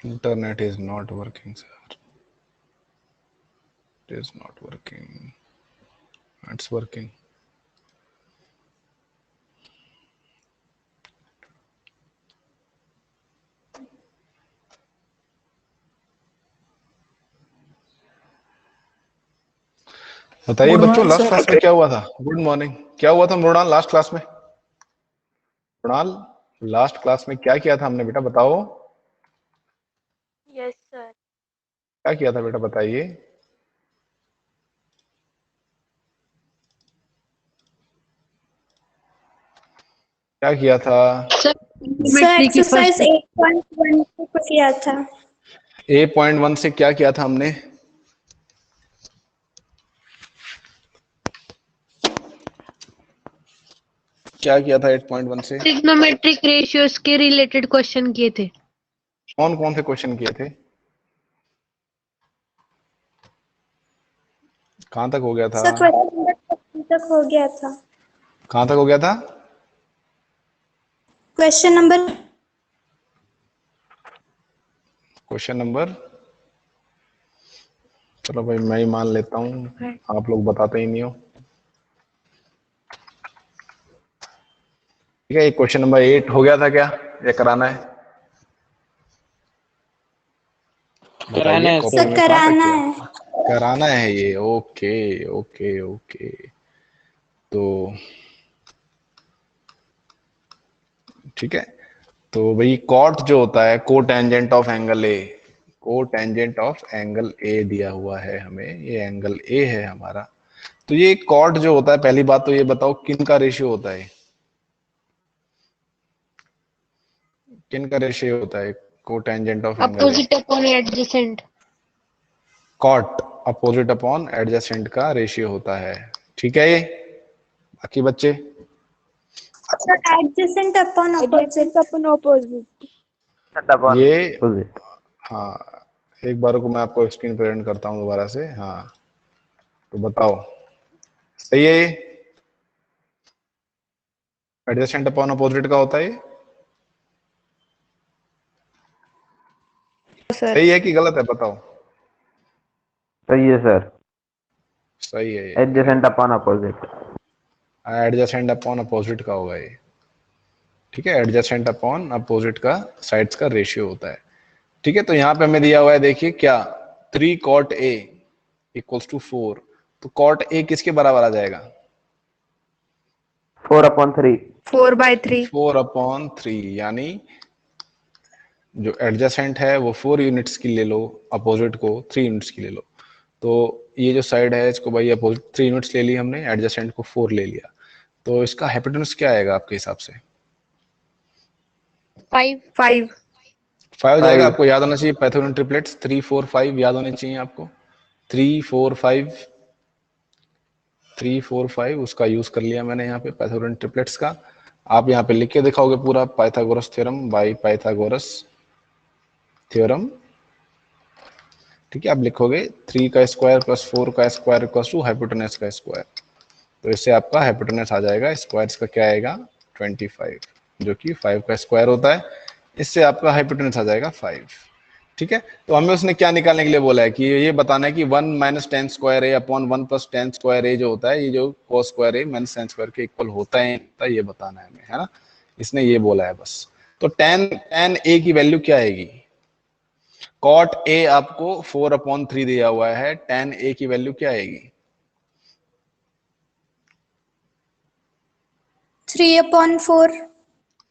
Internet is not working, sir. It is not working. It's working. बताइए बच्चों, last class में क्या हुआ था? Good morning. क्या हुआ था मृणाल लास्ट क्लास में? मृणाल, लास्ट क्लास में क्या किया था हमने बेटा, बताओ। Yes sir. क्या किया था बेटा, बताइए। क्या किया था? सर एक्सरसाइज 8.1 को किया था। 8.1 से क्या किया था हमने? क्या किया था 8.1 से? ट्रिग्नोमेट्रिक रेशियोज के रिलेटेड क्वेश्चन किए थे। कौन कौन से क्वेश्चन किए थे? कहां तक हो गया था? सर क्वेश्चन तक हो गया था। कहां तक हो गया था? क्वेश्चन नंबर चलो भाई मैं ही मान लेता हूँ, आप लोग बताते ही नहीं हो। ठीक है, ये क्वेश्चन नंबर 8 हो गया था क्या, ये कराना है? कराना है सर, कराना है। कराना है ये। Okay okay okay. तो ठीक है, तो भाई कॉट जो होता है को टेंजेंट ऑफ एंगल ए, को टेंजेंट ऑफ एंगल ए दिया हुआ है हमें, ये एंगल ए है हमारा। तो ये कॉट जो होता है, पहली बात तो ये बताओ किन का रेशियो होता है? किन का रेशियो होता है को tangent of angle? Opposite upon adjacent. Cot opposite upon adjacent का रेशियो होता है। ठीक है, ये बाकी बच्चे? Adjacent upon opposite. ये हाँ, एक बार को मैं आपको स्क्रीन प्रेजेंट करता हूँ दोबारा से। हाँ, तो बताओ सही है ये? एडजेसेंट अपॉन अपोजिट का होता है ये? सही है कि गलत है, बताओ। सही है सर, सही है ये। Adjacent upon opposite. Adjacent upon opposite का होगा ये। ठीक है, एडजेसेंट अपॉन अपोजिट का साइड्स का रेशियो होता है। ठीक है, तो यहाँ पे हमें दिया हुआ है, देखिए क्या, 3 cot A इक्वल्स टू 4। तो cot A किसके बराबर आ जाएगा? 4/3। 4/3। 4/3, यानी जो एडजेसेंट है वो 4 यूनिट्स की ले लो, अपोजिट को 3 यूनिट्स की ले लो। तो ये जो साइड है इसको भाई अपोजिट 3 यूनिट्स ले ली हमने, एडजेसेंट को 4 ले लिया। तो इसका हाइपोटेन्यूज क्या आएगा आपके हिसाब से? 5 5 जाएगा। आपको याद होना चाहिए पाइथागोरन ट्रिपलेट्स 3 4 5 याद होने चाहिए आपको। 3 4 5 3 4 5 उसका यूज कर लिया मैंने यहाँ पे पाइथागोरन ट्रिपलेट्स का। आप यहाँ पे लिख के दिखाओगे पूरा Pythagoras theorem by Pythagoras theorem. ठीक है, आप लिखोगे 3 का स्क्वायर प्लस 4 का स्क्वायर इक्वल्स टू हाइपोटेनस का स्क्वायर। तो इससे आपका हाइपोटेनस आ जाएगा, स्क्वायर का क्या आएगा 25, जो कि 5 का स्क्वायर होता है। इससे आपका हाइपोटेनस आ जाएगा 5। ठीक है, तो हमें उसने क्या निकालने के लिए बोला है कि ये बताना है कि 1 - tan स्क्वायर ए अपॉन 1 + tan स्क्वायर ए जो होता है, ये जो cos स्क्वायर ए - tan स्क्वायर के इक्वल होता है, ये बताना है हमें, है ना। इसने ये बोला है बस। तो tan ए की वैल्यू क्या आएगी? cot ए आपको 4/3 दिया हुआ है, tan ए की वैल्यू क्या आएगी? 3/4।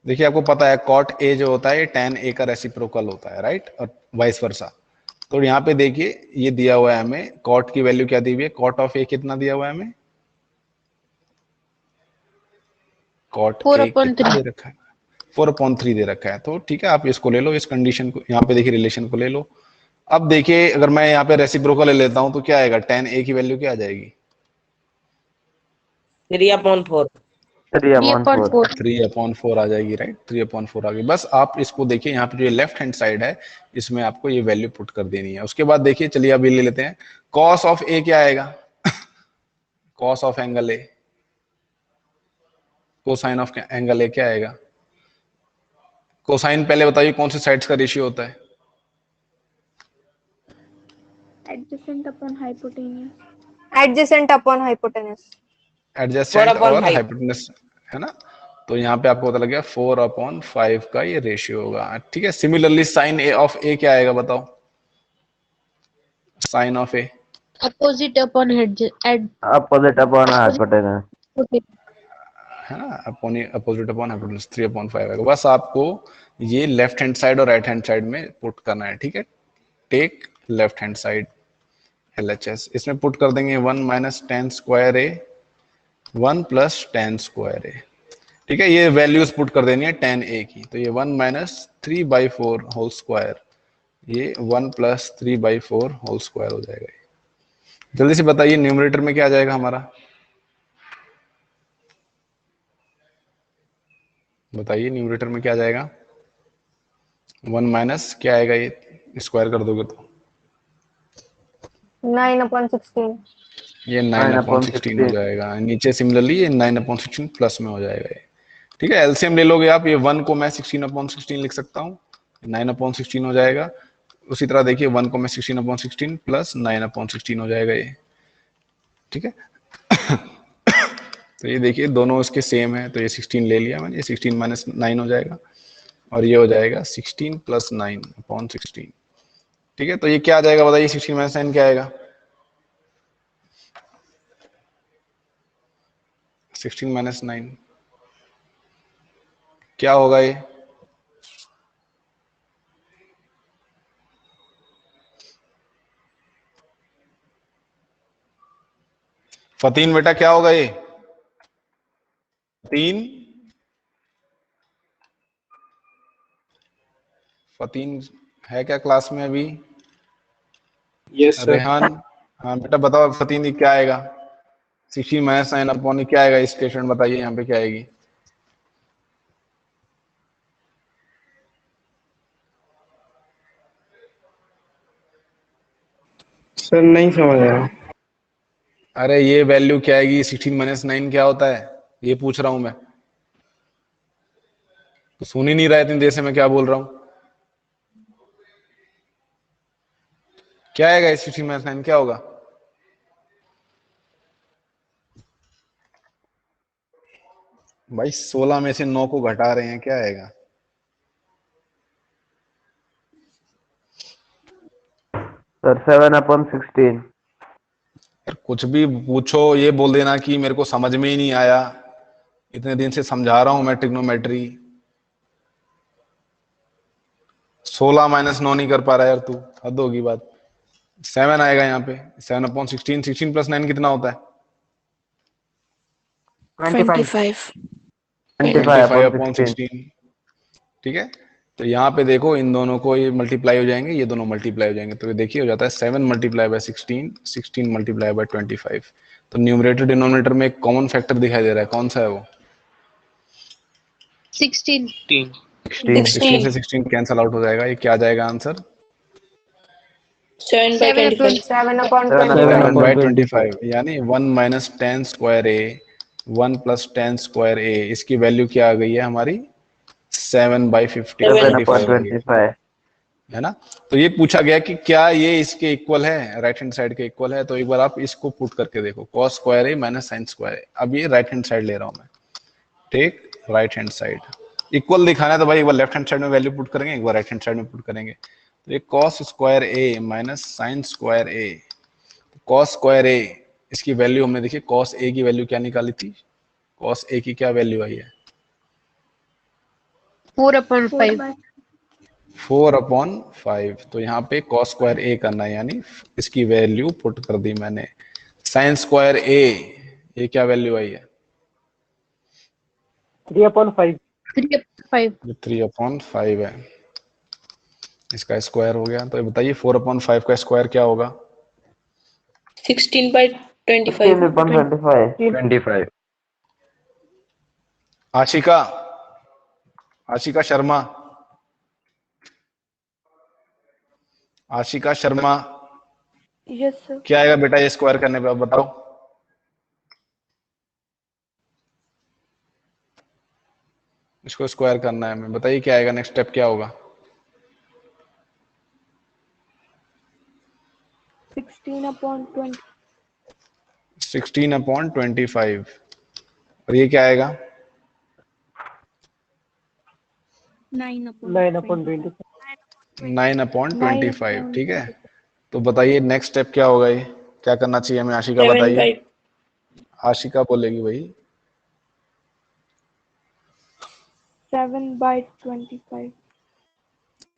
देखिए आपको पता है cot ए जो होता है tan ए का रेसिप्रोकल होता है, राइट, और वाइस वर्सा। तो यहाँ पे देखिए ये दिया हुआ है हमें, cot की वैल्यू क्या दी हुई है, cot ऑफ ए कितना दिया हुआ है हमें? cot ए कितना दे रखा है? 4/3 दे रखा है। तो ठीक है, आप इसको ले लो, इस कंडीशन को यहाँ पे देखिए, रिलेशन को ले लो। अब देखिए अगर मैं यहाँ पे रेसिप्रोकल ले लेता हूँ तो क्या आएगा, tan ए की वैल्यू क्या आ जाएगी? 3/4। 3/4। 3/4 आ जाएगी, राइट। 3/4 आ गई। बस आप इसको देखिए, यहाँ पे जो लेफ्ट हैंड साइड है इसमें आपको ये वैल्यू पुट कर देनी है। उसके बाद देखिए, चलिए अभी ले लेते हैं कॉस ऑफ ए क्या आएगा। Cos of angle A, cosine of angle ए क्या आएगा। कोसाइन पहले बताइए कौन से साइड्स का रेशियो होता है। Adjacent upon hypotenuse. Adjacent upon hypotenuse. Adjacent और हाइपोटेनस, है ना। तो यहाँ पे आपको पता लग गया 4/5 का ये रेशियो होगा, ठीक है। Similarly sine A of A क्या आएगा बताओ। Sine of A opposite upon opposite upon hypotenuse, है ना, अपोजिट अपॉन हाइपोटेनस 3/5 आएगा। बस आपको ये लेफ्ट हैंड साइड और राइट हैंड साइड में पुट करना है, ठीक है। Take left hand side LHS, इसमें पुट कर देंगे 1 minus tan square A 1 plus tan square A, ठीक है। ये वैल्यूज पुट कर देनी है tan a की। तो ये 1 माइनस 3/4 होल स्क्वायर, ये 1 प्लस 3/4 होल स्क्वायर हो जाएगा। जल्दी से बताइए न्यूमरेटर में क्या आ जाएगा हमारा, बताइए न्यूमरेटर में क्या आ जाएगा। 1 माइनस क्या आएगा, ये स्क्वायर कर दोगे तो 9/16। ये 9/16 हो जाएगा। नीचे सिमिलरली ये 9/16 प्लस में हो जाएगा ये, ठीक है। एलसीएम ले लोगे आप, ये 1 को मैं 16/16 लिख सकता हूँ, 9/16 हो जाएगा। उसी तरह देखिए 1 को मैं 16/16 प्लस 9/16 हो जाएगा ये, ठीक है। तो ये देखिए दोनों इसके सेम है, तो ये 16 ले लिया मैंने, ये 16 माइनस 9 हो जाएगा और ये हो जाएगा 16 प्लस 9/16, ठीक है। तो ये क्या आ जाएगा बताइए, 16 माइनस 9 क्या आएगा। 16 माइनस 9 क्या होगा ये। फतीन बेटा क्या होगा ये। फतीन है क्या क्लास में अभी। Yes sir. रेहान, हाँ बेटा बताओ फतीन ये क्या आएगा। 16 माइनस 9 अपॉन क्या आएगा, इस स्टेटमेंट बताइए यहाँ पे क्या आएगी। सर नहीं समझ रहा। अरे ये वैल्यू क्या आएगी, 16 माइनस 9 क्या होता है, ये पूछ रहा हूं मैं। तो सुन ही नहीं रहा इतनी देर से मैं क्या बोल रहा हूं। क्या आएगा 16 माइनस 9 क्या होगा। भाई 16 में से 9 को घटा रहे हैं, क्या आएगा। सर 7/16। कुछ भी पूछो ये बोल देना कि मेरे को समझ में ही नहीं आया, इतने दिन से समझा रहा हूं मैं ट्रिग्नोमेट्री। 16 माइनस 9 नहीं कर पा रहा यार तू, हद होगी बात। 7 आएगा यहाँ पे, 7/16, 16 प्लस 9 कितना होता है 25। 25/16, ठीक है। तो यहाँ पे देखो इन दोनों को ये मल्टीप्लाई हो जाएंगे, ये दोनों मल्टीप्लाई हो जाएंगे, तो ये देखिए हो जाता है 7 मल्टीप्लाई बाय 16, 16 मल्टीप्लाई बाय 25। तो न्यूमरेटर डिनोमिनेटर में एक कॉमन फैक्टर दिखाई दे रहा है, कौन सा है वो। 16 16 से 16 कैंसल आउट हो जाएगा, ये क्या आ जाएगा आंसर 7/25। यानी 1 minus tan square A 1 plus tan square ए, इसकी वैल्यू क्या आ गई है हमारी 7/25 है ना। तो ये पूछा गया कि क्या ये इसके इक्वल है, राइट हैंड साइड के इक्वल है। तो एक बार आप इसको पुट करके देखो, cos square A minus sine square A. अब ये राइट हैंड साइड ले रहा हूं मैं, take right hand side. Equal दिखाना है तो भाई एक बार लेफ्ट हैंड साइड में वैल्यू पुट करेंगे, एक बार राइट हैंड साइड में पुट करेंगे। तो ये cos square A minus sine square A, cos square ए इसकी वैल्यू हमने देखी, कॉस ए की वैल्यू क्या निकाली थी, कॉस ए की क्या वैल्यू आई है 4/5। 4/5। तो यहाँ पे कॉस स्क्वायर ए करना है, यानी इसकी वैल्यू पुट कर दी मैंने। साइन स्क्वायर ए, ये क्या वैल्यू आई है 3/5। 3/5 है, इसका स्क्वायर हो गया। तो ये बताइए 4/5 का स्क्वायर क्या होगा 16/25। 16/25। Ashika, Ashika Sharma, Ashika Sharma, yes sir. क्या आएगा बेटा ये स्क्वायर करने पे, आप बताओ। इसको स्क्वायर करना है हमें, बताइए क्या आएगा, नेक्स्ट स्टेप क्या होगा। 16/20। 16/25 और ये क्या आएगा, 9/20। 9/25। ठीक है, तो बताइए नेक्स्ट स्टेप क्या होगा, ये क्या करना चाहिए हमें, आशिका बताइए। आशिका बोलेगी भाई। 7/25।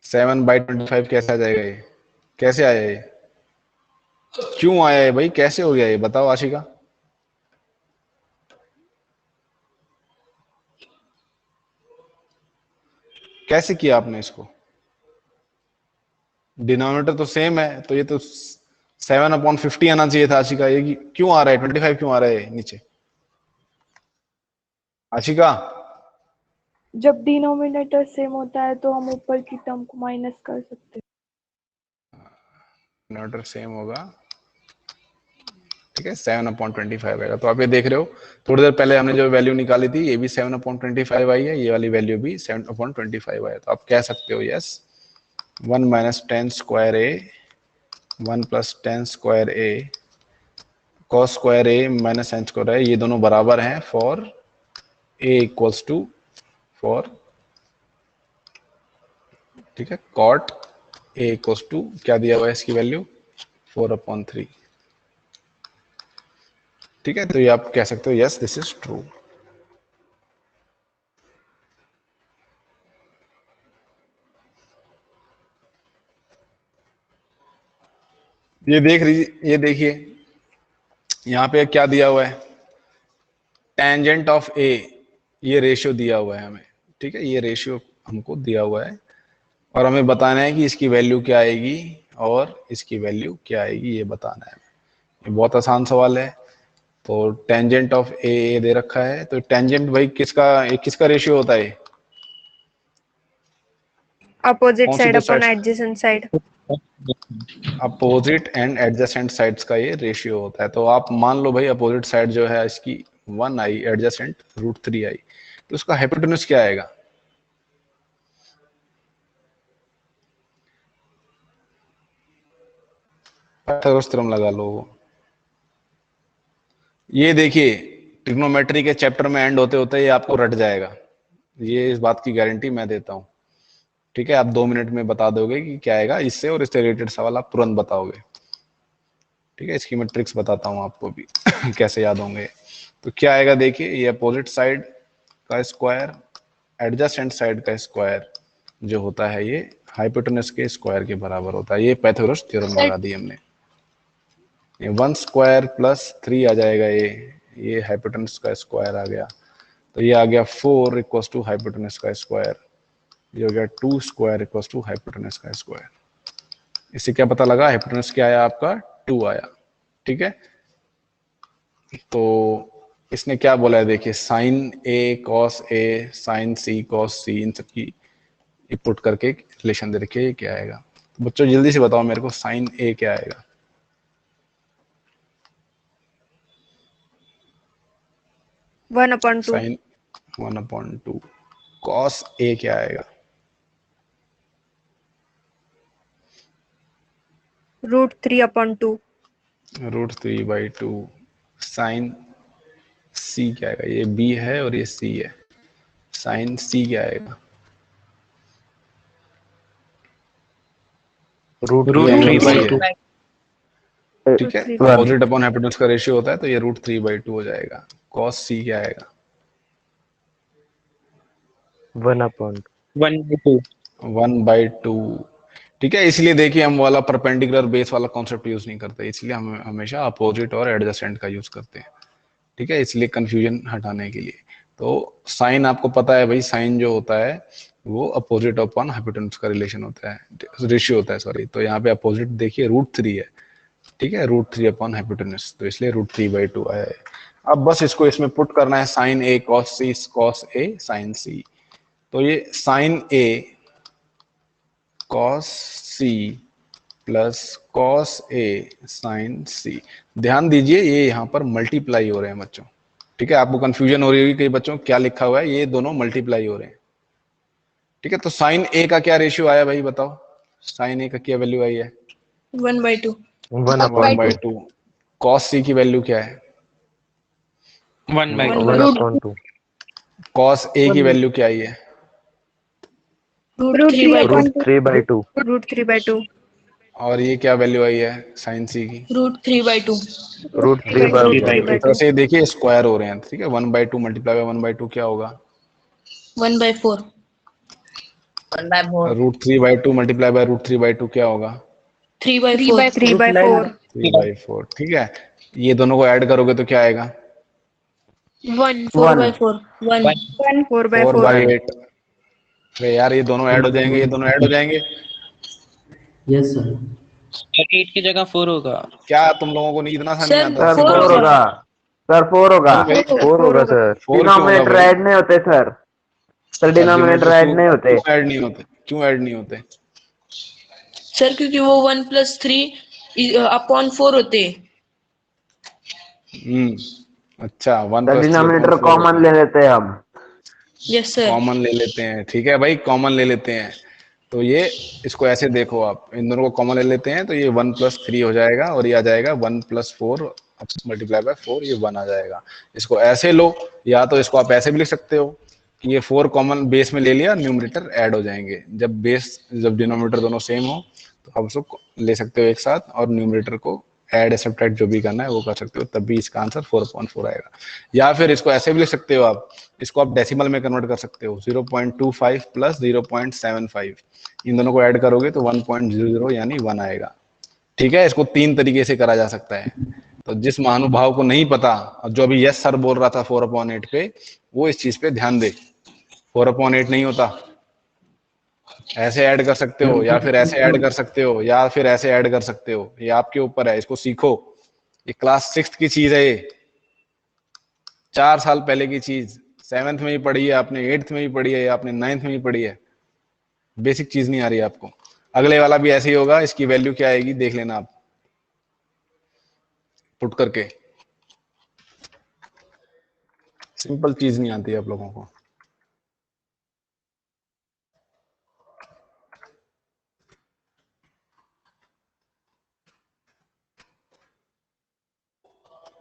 7/25 कैसे आ जाएगा ये, कैसे आया ये, क्यों आया है भाई, कैसे हो गया ये, बताओ आशिका। कैसे किया आपने इसको, डिनोमिनेटर तो सेम है, तो ये तो 7/50 आना चाहिए था आशिका, ये क्यों आ रहा है 25 क्यों आ रहा है नीचे आशिका। जब डिनोमिनेटर सेम होता है तो हम ऊपर की टर्म को माइनस कर सकते हैं। डिनोमिनेटर सेम होगा, ठीक है, 7/25 आएगा। तो आप ये देख रहे हो, थोड़ी देर पहले हमने जो वैल्यू निकाली थी ये भी 7/25 आई है, ये वाली वैल्यू भी 7/25 आया। तो आप कह सकते हो yes 1 - 10 square A 1 + 10 square A cos square A minus sin square A, ये दोनों बराबर हैं for A equals to four, ठीक है, cot ए इक्वल्स टू क्या दिया हुआ है इसकी वैल्यू 4/3। ठीक है, तो ये आप कह सकते हो यस दिस इज ट्रू। ये देख लीजिए, ये देखिए यहाँ पे क्या दिया हुआ है, टेंजेंट ऑफ ए, ये रेशियो दिया हुआ है हमें, ठीक है, ये रेशियो हमको दिया हुआ है और हमें बताना है कि इसकी वैल्यू क्या आएगी और इसकी वैल्यू क्या आएगी, ये बताना है। ये बहुत आसान सवाल है। तो टेंजेंट ऑफ ए दे रखा है, तो टेंजेंट भाई किसका रेशियो होता है, अपोजिट कौन सी साइड दो upon side, adjacent side. Opposite and adjacent sides का ये रेशियो होता है। तो आप मान लो भाई अपोजिट साइड जो है इसकी 1 आई, एडजेसेंट √3 आई, तो उसका हाइपोटेन्यूज क्या आएगा, पाइथागोरस थ्योरम लगा लो। ये देखिए ट्रिग्नोमेट्री के चैप्टर में एंड होते होते ये आपको रट जाएगा, ये इस बात की गारंटी मैं देता हूं। ठीक है, आप 2 मिनट में बता दोगे कि क्या आएगा इससे, और इससे रिलेटेड सवाल आप तुरंत बताओगे। ठीक है, इसकी मैं ट्रिक्स बताता हूं आपको भी कैसे याद होंगे। तो क्या आएगा देखिए, ये अपोजिट साइड का स्क्वायर एडजेसेंट साइड का स्क्वायर जो होता है ये हाइपोटेनस के स्क्वायर के बराबर होता है। ये पाइथागोरस थ्योरम लगा दी हमने। ये 1 स्क्वायर प्लस 3 आ जाएगा, ये हाइपोटेनस का स्क्वायर आ गया। तो ये आ गया 4 इक्वल टू हाइपोटेनस का स्क्वायर, ये हो गया 2 स्क्वायर इक्वल टू हाइपोटेनस का स्क्वायर। इससे क्या पता लगा, हाइपोटेनस क्या आया आपका 2 आया। ठीक है, तो इसने क्या बोला है देखिए, sign A cos A sign C cos सी, इन सबकी पुट करके रिलेशन दे रखिए, ये क्या आएगा। तो बच्चों जल्दी से बताओ मेरे को, साइन ए क्या आएगा, 1/2। साइन 1/2। कॉस ए क्या आएगा, √3/2। √3/2। साइन सी क्या आएगा, ये बी है और ये सी है, साइन सी क्या आएगा, √3/2। ठीक है, √3/2। अपोजिट अपॉन हाइपोटेनस का रेशियो होता है, तो ये √3/2 हो जाएगा। कॉस सी क्या आएगा, 1/2। ठीक है, इसलिए देखिए हम वाला परपेंडिकुलर बेस वाला कॉन्सेप्ट यूज नहीं करते, इसलिए हम हमेशा अपोजिट और एडजेसेंट का यूज करते हैं। ठीक है, इसलिए कंफ्यूजन हटाने के लिए। तो साइन आपको पता है भाई, साइन जो होता है वो अपोजिट अपॉन हाइपोटेनस का रिलेशन होता है, रेशियो होता है सॉरी। तो यहाँ पे अपोजिट देखिए √3 है, ठीक है, √3 अपॉन हाइपोटेनस, तो इसलिए √3/2 आया है। अब बस इसको इसमें पुट करना है, sign A cos C cos A sign सी। तो ये sign A cos C plus cos A sign सी। ध्यान दीजिए ये यहाँ पर मल्टीप्लाई हो रहे हैं बच्चों, ठीक है। आपको कंफ्यूजन हो रही होगी कि बच्चों क्या लिखा हुआ है, ये दोनों मल्टीप्लाई हो रहे हैं, ठीक है। तो साइन ए का क्या रेशियो आया भाई बताओ, साइन ए का क्या वैल्यू आई है? 1/2। 1/2। कॉस सी की वैल्यू क्या है? 1/2। कॉस ए की वैल्यू क्या आई है? रूट 3/2। √3/2 और ये क्या वैल्यू आई है साइन सी की? √3/2। √3/2। एक तरह से देखिए स्क्वायर हो रहे हैं, ठीक है। 1/2 मल्टीप्लाई बाय 1/2 क्या होगा? 1/4। √3/2 मल्टीप्लाई बाय √3/2 क्या होगा? 3/4। 3/4 3/4, ठीक है। ये दोनों को ऐड करोगे तो क्या आएगा? 4/4। 1। 4/4 4/8। अरे यार ये दोनों ऐड हो जाएंगे, ये दोनों ऐड हो जाएंगे। Yes sir. 8 की जगह 4 होगा। क्या तुम लोगों को नहीं इतना सा नहीं आता? सर 4 होगा, सर 4 होगा, क्यों भाई? 4 होगा सर। 4 क्यों होगा डिनोमिनेटर भाई? ऐड नहीं होते सर, सर डिनोमिनेटर ऐड नहीं होते। क्यों ऐड नहीं होते? क्यों ऐड नहीं होते? सर क्योंकि वो 1+3/4 होते। अच्छा, 1 सर + 3 डिनोमिनेटर upon 4 कॉमन ले लेते हैं हम। Yes sir. कॉमन ले लेते हैं, ठीक है भाई, कॉमन ले लेते हैं। तो ये इसको ऐसे देखो, आप इन दोनों को कॉमन ले लेते हैं तो ये 1+3 हो जाएगा और ये आ जाएगा 1+4 मल्टीप्लाई बाय 4, ये 1 आ जाएगा। इसको ऐसे लो, या तो इसको आप ऐसे भी लिख सकते हो कि ये 4 कॉमन बेस में ले लिया, न्यूमरेटर ऐड हो जाएंगे। जब डिनोमिनेटर दोनों सेम हो तो आप उसको ले सकते हो एक साथ, और न्यूमरेटर को ऐड सब्ट्रैक्ट जो भी करना है वो कर सकते हो, तब भी इसका आंसर 4/4 आएगा। या फिर इसको ऐसे भी लिख सकते हो आप, इसको आप डेसिमल में कन्वर्ट कर सकते हो, 0.25 प्लस 0.75, इन दोनों को ऐड करोगे तो 1.00 यानी 1 आएगा, ठीक है। इसको 3 तरीके से करा जा सकता है। तो जिस महानुभाव को नहीं पता, जो अभी यस सर बोल रहा था 4/8 पे, वो इस चीज पे ध्यान दे। 4/8 नहीं होता, ऐसे ऐड कर सकते हो, या फिर ऐसे ऐड कर सकते हो, या फिर ऐसे ऐड कर सकते हो, ये आपके ऊपर है। इसको सीखो, ये क्लास 6th की चीज है, ये 4 साल पहले की चीज, 7th में ही पढ़ी है आपने, 8th में ही पढ़ी है, आपने 9th में ही पढ़ी है। बेसिक चीज नहीं आ रही है आपको। अगले वाला भी ऐसे ही होगा, इसकी वैल्यू क्या आएगी देख लेना आप पुट करके। सिंपल चीज नहीं आती है आप लोगों को।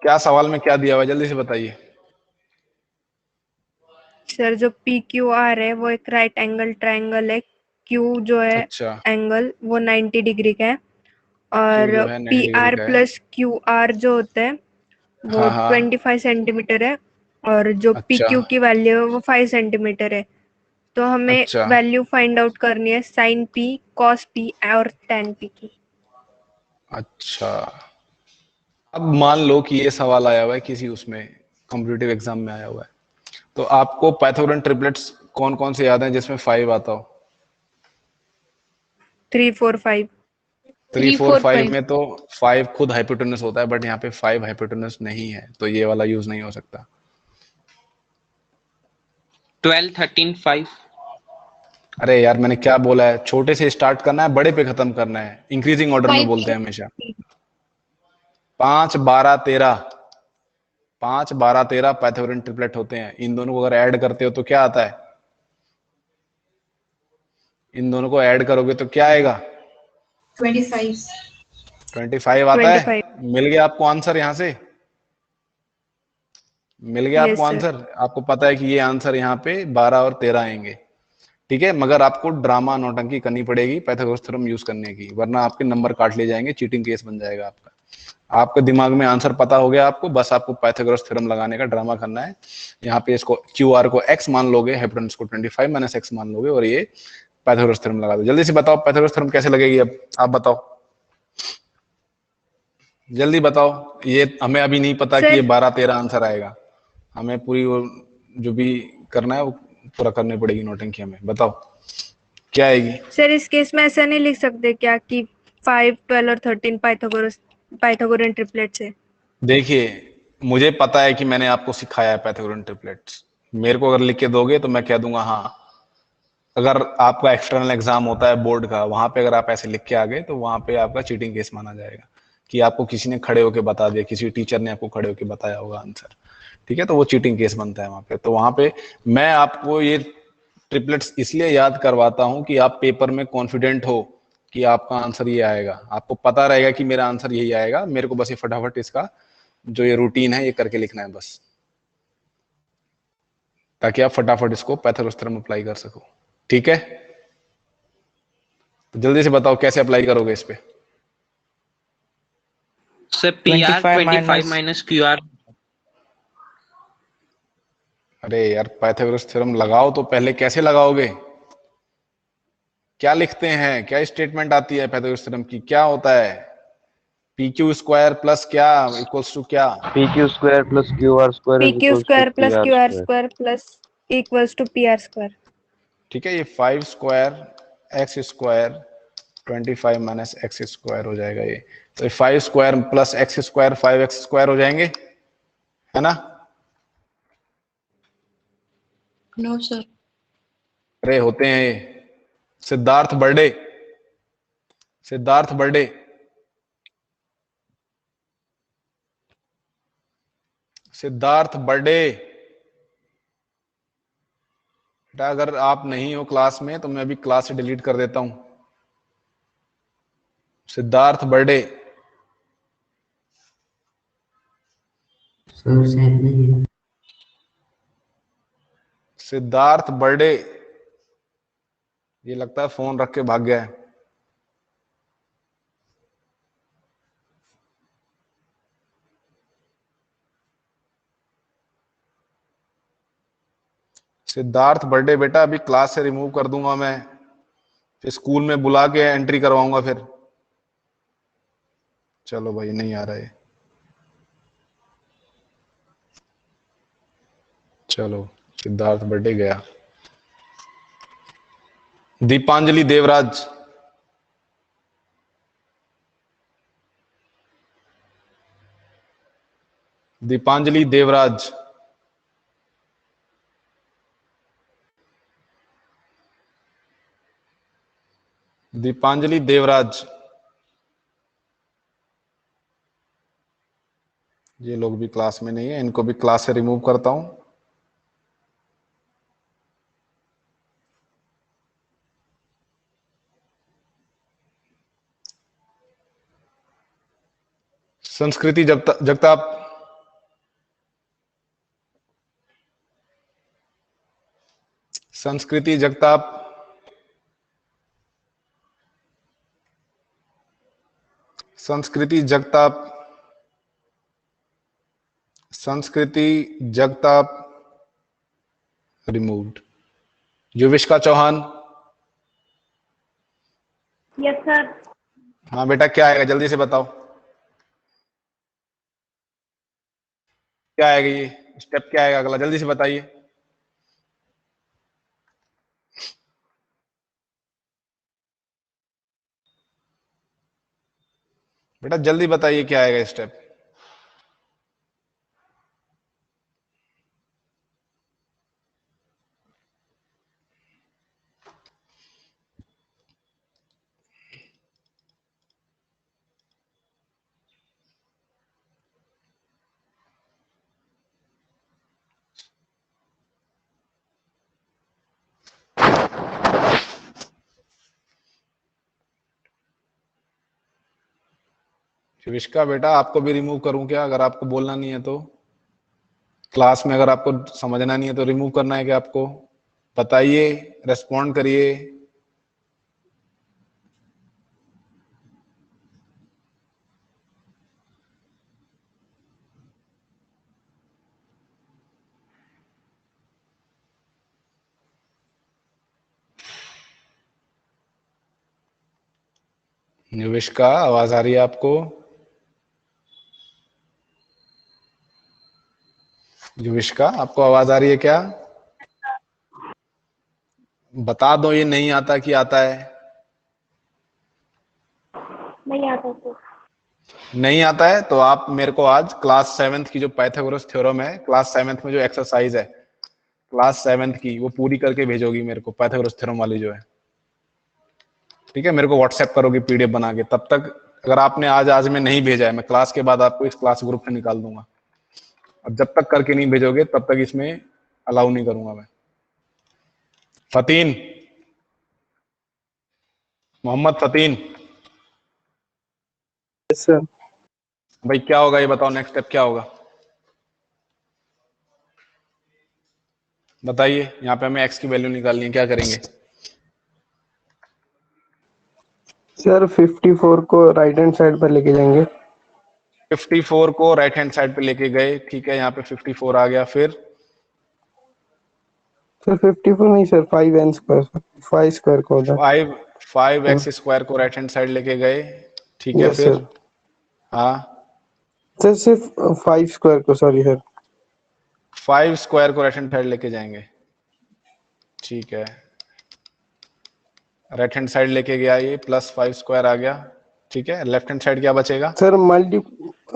क्या सवाल में क्या दिया हुआ है जल्दी से बताइए। सर जो PQR है वो एक राइट एंगल ट्रायंगल है। Q जो है अच्छा, एंगल वो 90 डिग्री का है, और Q जो है 90 डिग्री PR का है। प्लस QR जो होता है वो हाँ हाँ, 25 सेंटीमीटर है, और जो अच्छा PQ की वैल्यू है वो 5 सेंटीमीटर है। तो हमें अच्छा वैल्यू फाइंड आउट करनी है साइन P, कॉस P और tan P की। अच्छा। अब मान लो कि ये सवाल आया हुआ है किसी उसमें कॉम्पिटिटिव एग्जाम में आया हुआ है, तो आपको पाइथागोरन ट्रिपलेट्स कौन कौन से याद हैं जिसमें 5 आता हो? 3, 4, 5। 3, 4, 5 में तो 5 खुद हाइपोटेनस होता है, बट यहाँ पे 5 हाइपोटेनस नहीं है, तो ये वाला यूज नहीं हो सकता। 12, 13, 5। अरे यार मैंने क्या बोला है, छोटे से स्टार्ट करना है, बड़े पे खत्म करना है, इंक्रीजिंग ऑर्डर में बोलते हैं हमेशा। 5, 12, 13, 5, 12, 13 पाइथागोरन ट्रिपलेट होते हैं। इन दोनों को अगर ऐड करते हो तो क्या आता है? इन दोनों को ऐड करोगे तो क्या आएगा? 25। 25 आता है। 25। मिल गया आपको आंसर, यहां से मिल गया Yes, आपको sir. आंसर। आपको पता है कि ये आंसर यहाँ पे 12 और 13 आएंगे, ठीक है। मगर आपको ड्रामा नौटंकी करनी पड़ेगी पाइथागोरस थ्योरम यूज करने की, वरना आपके नंबर काट लिए जाएंगे, चीटिंग केस बन जाएगा आपका। आपके दिमाग में आंसर पता हो गया आपको, बस आपको पाइथागोरस थ्योरम लगाने का ड्रामा करना है। यहाँ पे इसको QR को x मान लोगे, हाइपोटेनस को 25 - x मान लोगे, और ये पाइथागोरस थ्योरम लगा दो। जल्दी से बताओ पाइथागोरस थ्योरम कैसे लगेगी, अब आप बताओ, जल्दी बताओ। ये हमें अभी नहीं पता कि ये 12, 13 आंसर आएगा, हमें पूरी वो जो भी करना है वो पूरा करनी पड़ेगी नौटंकी हमें। बताओ क्या आएगी? सर इस केस में ऐसा नहीं लिख सकते क्या कि 5, 12 और 13 पाइथागोरन ट्रिपलेट्स है? देखिए मुझे पता है कि मैंने आपको सिखाया है पाइथागोरन ट्रिपलेट्स। मेरे को अगर लिख के दोगे तो मैं कह दूंगा हाँ। अगर आपका एक्सटर्नल एग्जाम होता है बोर्ड का, वहां पे अगर आप ऐसे लिख के आ गए तो वहां पे आपका चीटिंग केस माना जाएगा कि आपको किसी ने खड़े होके बता दिया, किसी टीचर ने आपको खड़े होके बताया होगा आंसर। ठीक है, तो वो चीटिंग केस बनता है वहां पे। तो वहां पे मैं आपको ये ट्रिपलेट्स इसलिए याद करवाता हूं कि आप पेपर में कॉन्फिडेंट हो कि आपका आंसर ये आएगा, आपको पता रहेगा कि मेरा आंसर यही आएगा, मेरे को बस ये फटाफट इसका जो ये रूटीन है ये करके लिखना है बस, ताकि आप फटाफट इसको पाइथागोरस थ्योरम अप्लाई कर सको। ठीक है, तो जल्दी से बताओ कैसे अप्लाई करोगे इस पे। Sir PR 25 minus QR। अरे यार पाइथागोरस थ्योरम लगाओ तो पहले कैसे लगाओगे, क्या लिखते हैं, क्या स्टेटमेंट आती है पाइथागोरस थ्योरम की, क्या होता है PQ स्क्वायर प्लस क्या इक्वल्स टू क्या। PQ square plus QR square is PQ equals to square plus PR QR square. square plus equals to PR square. ठीक है, ये 5 square X square 25 minus X square हो जाएगा ये। तो ये 5 square plus X square 5x square हो जाएंगे, है ना। No sir. अरे होते हैं ये। सिद्धार्थ बर्डे, सिद्धार्थ बर्डे, सिद्धार्थ बर्डे। बेटा अगर आप नहीं हो क्लास में तो मैं अभी क्लास से डिलीट कर देता हूं। सिद्धार्थ बर्डे, सर शायद नहीं है। सिद्धार्थ बर्डे, ये लगता है फोन रख के भाग गया है। सिद्धार्थ बर्डे बेटा अभी क्लास से रिमूव कर दूंगा मैं, फिर स्कूल में बुला के एंट्री करवाऊंगा फिर। चलो भाई नहीं आ रहा है, चलो सिद्धार्थ बर्डे गया। दीपांजलि देवराज, दीपांजलि देवराज, दीपांजलि देवराज, ये लोग भी क्लास में नहीं है, इनको भी क्लास से रिमूव करता हूं। संस्कृति Jagtap, Sanskriti Jagtap, Sanskriti Jagtap, Sanskriti Jagtap removed. Yuvishka Chauhan, yes sir. हाँ बेटा क्या आएगा जल्दी से बताओ, क्या आएगा ये स्टेप, क्या आएगा अगला, जल्दी से बताइए। बेटा जल्दी बताइए क्या आएगा स्टेप। विष्का बेटा आपको भी रिमूव करूं क्या, अगर आपको बोलना नहीं है तो। क्लास में अगर आपको समझना नहीं है तो रिमूव करना है क्या आपको, बताइए, रेस्पॉन्ड करिए। निविष्का आवाज आ रही है आपको, निविष्का आपको आवाज आ रही है क्या, बता दो ये नहीं आता कि आता है। नहीं आता सर। नहीं आता है तो आप मेरे को आज क्लास 7th की जो पाइथागोरस थ्योरम है, क्लास 7th में जो एक्सरसाइज है क्लास 7th की, वो पूरी करके भेजोगी मेरे को, पाइथागोरस थ्योरम वाली जो है। ठीक है, मेरे को व्हाट्सएप करोगे पीडीएफ बना के। तब तक अगर आपने आज में नहीं भेजा है, मैं क्लास के बाद आपको इस क्लास ग्रुप से निकाल दूंगा। अब जब तक करके नहीं भेजोगे तब तक इसमें अलाउ नहीं करूंगा मैं। फतीन, मोहम्मद फतीन। Yes sir. भाई क्या होगा ये बताओ, नेक्स्ट स्टेप क्या होगा बताइए। यहाँ पे हमें एक्स की वैल्यू निकालनी है, क्या करेंगे? सर 54 को राइट हैंड साइड पर लेके जाएंगे। 54 को राइट हैंड साइड पे लेके गए, ठीक है, यहाँ पे 54 आ गया। फिर सर 54 नहीं सर, 5n स्क्वायर, 5 स्क्वायर को होता है। 5x स्क्वायर को राइट हैंड साइड लेके गए, ठीक है। यस फिर सर। हाँ सर सिर्फ 5 स्क्वायर को, सॉरी सर। 5 स्क्वायर को राइट हैंड साइड लेके जाएंगे, ठीक है। राइट हैंड साइड लेके गया, ये प्लस 5 स्क्वायर आ गया, ठीक है। लेफ्ट हैंड साइड क्या बचेगा? Sir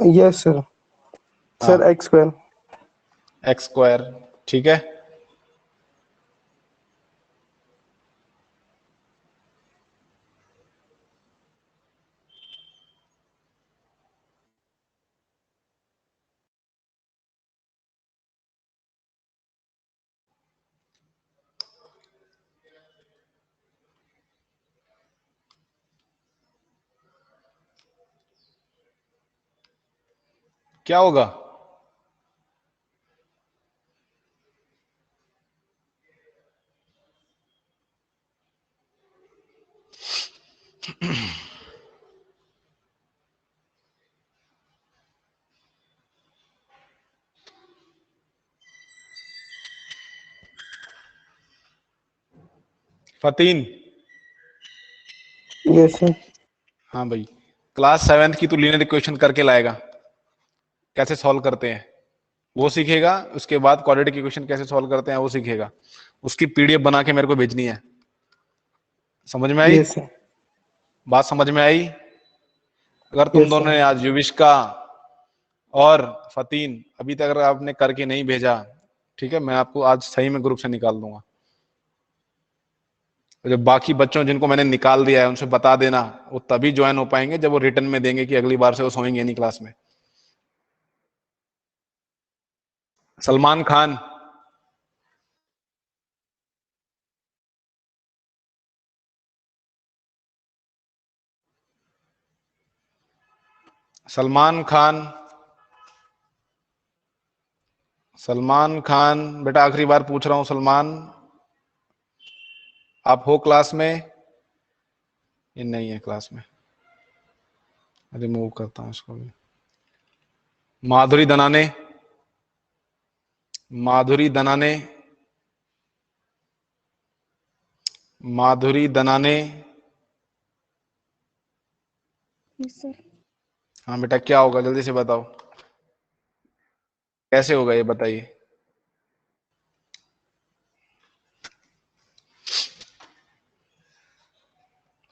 yes sir. Sir x square. X square, ठीक है। क्या होगा? फतीन, यस सर। हाँ भाई, क्लास 7th की तू लीनियर इक्वेशन करके लाएगा, कैसे सॉल्व करते हैं वो सीखेगा। उसके बाद क्वाड्रेटिक इक्वेशन कैसे सॉल्व करते हैं वो सीखेगा। उसकी पीडीएफ बना के मेरे को भेजनी है। समझ में आई? Yes sir. बात समझ में आई? अगर तुम यस दोनों ने सर। आज युविष्का और फतीन अभी तक अगर आपने करके नहीं भेजा, ठीक है, मैं आपको आज सही में ग्रुप से निकाल दूंगा। जो बाकी बच्चों जिनको मैंने निकाल दिया है उनसे बता देना, वो तभी ज्वाइन हो पाएंगे जब वो रिटर्न में देंगे कि अगली बार से वो सोएंगे नहीं क्लास में। सलमान खान, सलमान खान, सलमान खान बेटा आखिरी बार पूछ रहा हूं सलमान, आप हो क्लास में? ये नहीं है क्लास में, रिमूव करता हूं इसको भी। माधुरी दनाने, माधुरी दनाने, माधुरी दनाने। सर हाँ बेटा क्या होगा जल्दी से बताओ, कैसे होगा ये बताइए।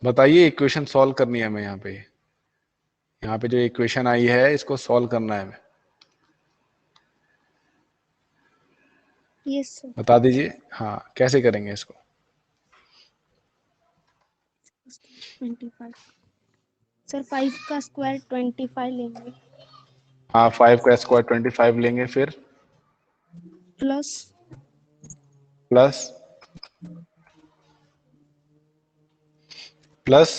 बताइए, इक्वेशन सॉल्व करनी है हमें। यहाँ पे जो इक्वेशन आई है इसको सॉल्व करना है हमें। Yes sir. बता दीजिए, हाँ कैसे करेंगे इसको? 25 सर, 5 का स्क्वायर 25 लेंगे, हाँ 5 का स्क्वायर 25 लेंगे, फिर प्लस प्लस प्लस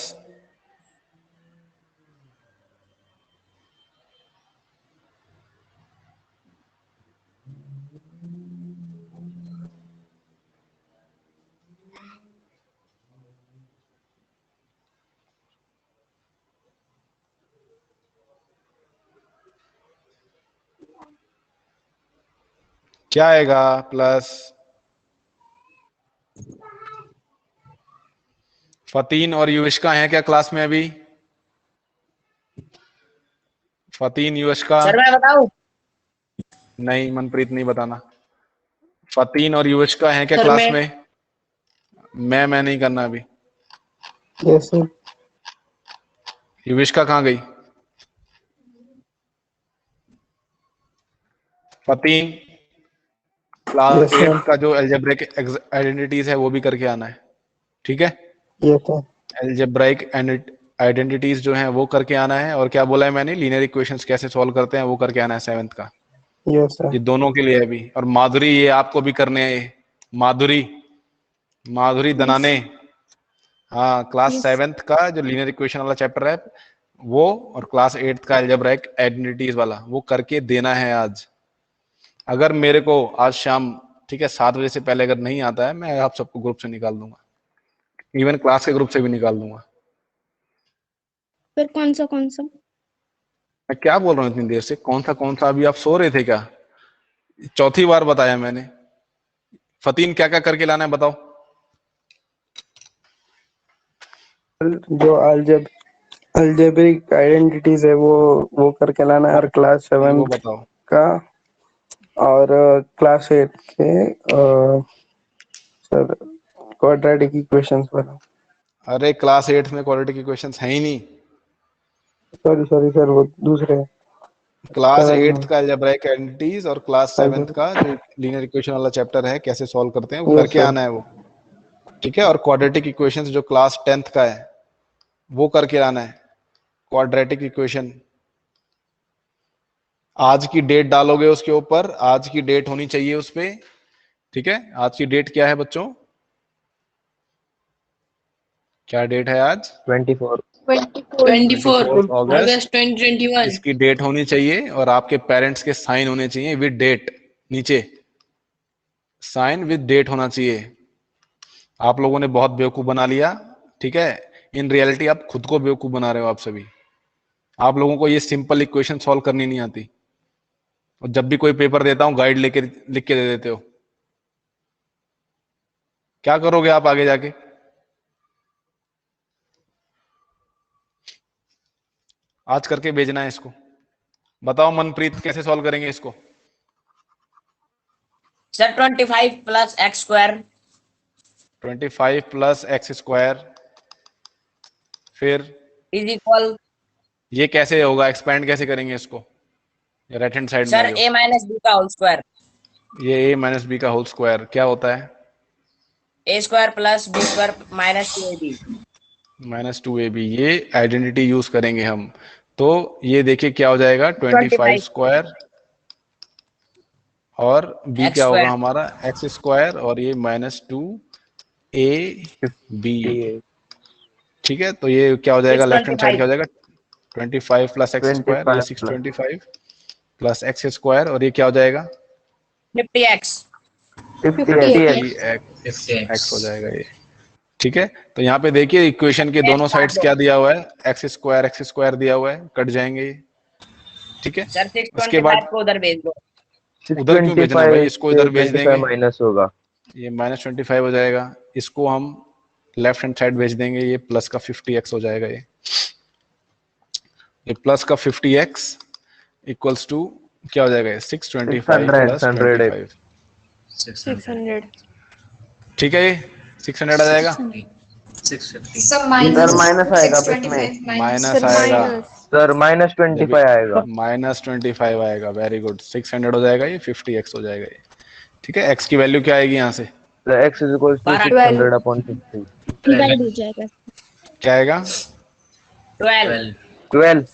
क्या आएगा? प्लस। फतीन और युविष्का हैं क्या क्लास में अभी? फतीन, युविष्का? सर मैं बताऊं? नहीं मनप्रीत नहीं बताना। फतीन और युविष्का हैं क्या सर क्लास मैं में? मैं नहीं करना अभी। Yes sir. युविष्का कहाँ गई? फतीन, क्लास Yes, sir. 8 का जो एल्जेब्रिक आइडेंटिटीज है वो भी करके आना है, ठीक है। Yes, sir. एल्जेब्राइक आइडेंटिटीज जो हैं वो करके आना है, और क्या बोला है मैंने, लीनियर इक्वेशंस कैसे सॉल्व करते हैं वो करके आना है 7th का। Yes, sir. ये दोनों के लिए है अभी। और माधुरी, ये आपको भी करने हैं, माधुरी दनाने, हाँ, क्लास 7th का जो लीनियर इक्वेशन वाला चैप्टर है वो, और क्लास 8th का एल्जेब्राइक आइडेंटिटीज वाला वो करके देना है आज। अगर मेरे को आज शाम, ठीक है, 7 बजे से पहले अगर नहीं आता है, मैं आप सबको ग्रुप से निकाल दूंगा, इवन क्लास के ग्रुप से भी निकाल दूंगा। फिर कौन सा? मैं क्या बोल रहा हूँ इतनी देर से, कौन सा? अभी आप सो रहे थे क्या? चौथी बार बताया मैंने। फतीन, क्या क्या करके लाना है बताओ। जो अलजेब्रिक आइडेंटिटीज है वो करके लाना है, और क्लास वो 7 बताओ। का और क्लास 8 के सर क्वाड्रेटिक इक्वेशंस वाला। अरे क्लास 8 में क्वाड्रेटिक इक्वेशंस है ही नहीं। सॉरी सर, वो दूसरे क्लास 7 8 में। का अलजेब्राइक आइडेंटिटीज और क्लास 7th का जो लीनियर इक्वेशन वाला चैप्टर है कैसे सॉल्व करते हैं वो Yes, करके sir. आना है वो, ठीक है। और क्वाड्रेटिक इक्वेशंस जो क्लास 10th का है वो करके आना है। क्वाड्रेटिक इक्वेशन आज की डेट डालोगे उसके ऊपर, आज की डेट होनी चाहिए उस पे, ठीक है। आज की डेट क्या है बच्चों, क्या डेट है आज? 24। 24 अगस्त। अगस्त 2021। इसकी डेट होनी चाहिए और आपके पेरेंट्स के साइन होने चाहिए विद डेट, नीचे साइन विद डेट होना चाहिए। आप लोगों ने बहुत बेवकूफ बना लिया, ठीक है। इन रियलिटी आप खुद को बेवकूफ बना रहे हो। आप सभी, आप लोगों को ये सिंपल इक्वेशन सॉल्व करनी नहीं आती, और जब भी कोई पेपर देता हूं गाइड लेके लिख के दे देते हो। क्या करोगे आप आगे जाके? आज करके भेजना है इसको। बताओ मनप्रीत, कैसे सॉल्व करेंगे इसको? Sir 25 plus X square. 25 plus X square, फिर इज इक्वल, ये कैसे होगा, एक्सपेंड कैसे करेंगे इसको? राइट हैंड साइड में सर आ जाओ। ए माइनस बी का होल स्क्वायर। ये a माइनस बी का होल स्क्वायर क्या होता है? A square plus B square minus 2ab। -2ab, ये आइडेंटिटी यूज करेंगे हम। तो ये देखिए क्या हो जाएगा, 25 स्क्वायर, और b एक्स क्या होगा स्क्वायर। हमारा, एक्स स्क्वायर, और ये -2ab, ठीक है। तो ये क्या हो जाएगा, लेफ्ट हैंड साइड क्या हो जाएगा, 25 प्लस एक्स स्क्वायर, ये 625 प्लस एक्स स्क्वायर, और ये क्या हो जाएगा, 50x। 50x हो जाएगा ये, ठीक है। तो यहाँ पे देखिए इक्वेशन के दोनों साइड्स क्या दिया हुआ है, एक्स स्क्वायर दिया हुआ है, कट जाएंगे ये, ठीक है। सर उसके बाद 625 को उधर भेज दो। उधर क्यों भेजना भाई, इसको इधर भेज देंगे, माइनस होगा, ये -25 हो जाएगा। इसको हम लेफ्ट हैंड साइड भेज देंगे, ये प्लस का 50x हो जाएगा। ये प्लस का 50x इक्वल्स टू क्या हो जाएगा, 625 प्लस 25, 600। ठीक है। ये 600 आ जाएगा, सर माइनस आएगा, माइनस आएगा सर -25 आएगा, -25 आएगा। वेरी गुड, 600 हो जाएगा, ये 50x हो जाएगा ये, ठीक है। x की वैल्यू क्या आएगी यहाँ से, x is equal to 600/50, divide हो जाएगा। क्या आएगा, 12 12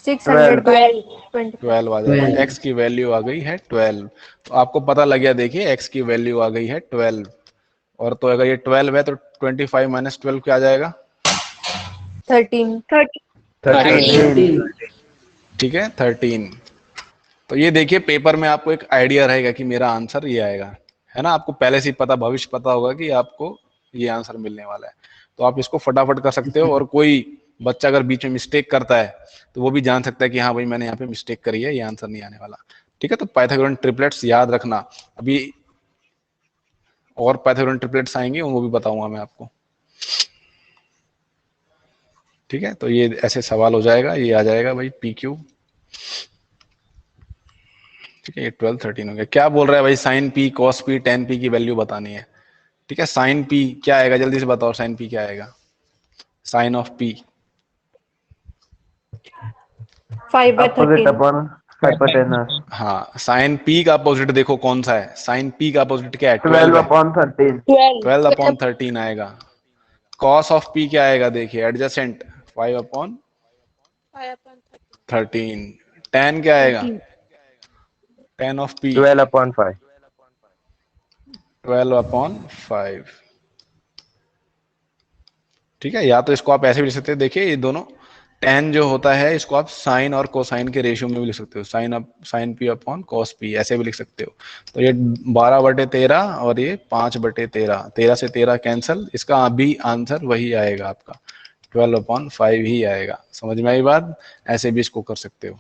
आ जाएगा। x की वैल्यू आ गई है 12, तो आपको पता लग गया, देखिए x की वैल्यू आ गई है 12, और तो अगर ये 12 है तो 25 - 12 क्या आ जाएगा, 13। 13, ठीक है, 13। तो ये देखिए पेपर में आपको एक आइडिया रहेगा कि मेरा आंसर ये आएगा, है ना। आपको पहले से ही पता, भविष्य पता होगा कि आपको ये आंसर मिलने वाला है, तो आप इसको फटाफट कर सकते हो। और कोई बच्चा अगर बीच में मिस्टेक करता है तो वो भी जान सकता है कि हाँ भाई मैंने यहाँ पे मिस्टेक करी है, ये आंसर नहीं आने वाला, ठीक है। तो पाइथागोरन ट्रिपलेट्स याद रखना, अभी और पाइथागोरन ट्रिपलेट्स आएंगे वो भी बताऊंगा मैं आपको, ठीक है। तो ये ऐसे सवाल हो जाएगा, ये आ जाएगा भाई PQ, ठीक है। ये 12 13 हो गया। क्या बोल रहा है भाई, sine P cos P tan P की वैल्यू बतानी है, ठीक है। साइन P क्या आएगा, जल्दी से बताओ, साइन P क्या आएगा, साइन ऑफ P 5/13। हाइपोटेनस। हाँ, साइन पी का अपोजिट देखो कौन सा है, साइन पी का अपोजिट क्या है, 12 है, 12/13। 12/13 आएगा। कॉस ऑफ पी क्या आएगा देखिए, एडजेसेंट 5/13। tan क्या आएगा, tan ऑफ पी 12/5। 12/5। ठीक है, या तो इसको आप ऐसे भी लिख सकते हैं, देखिए ये दोनों tan जो होता है इसको आप साइन और कोसाइन के रेशियो में भी लिख सकते हो, sine P upon cos P ऐसे भी लिख सकते हो। तो ये 12/13 और ये 5/13, 13 से 13 कैंसल, इसका भी आंसर वही आएगा आपका 12/5 ही आएगा। समझ में आई बात, ऐसे भी इसको कर सकते हो।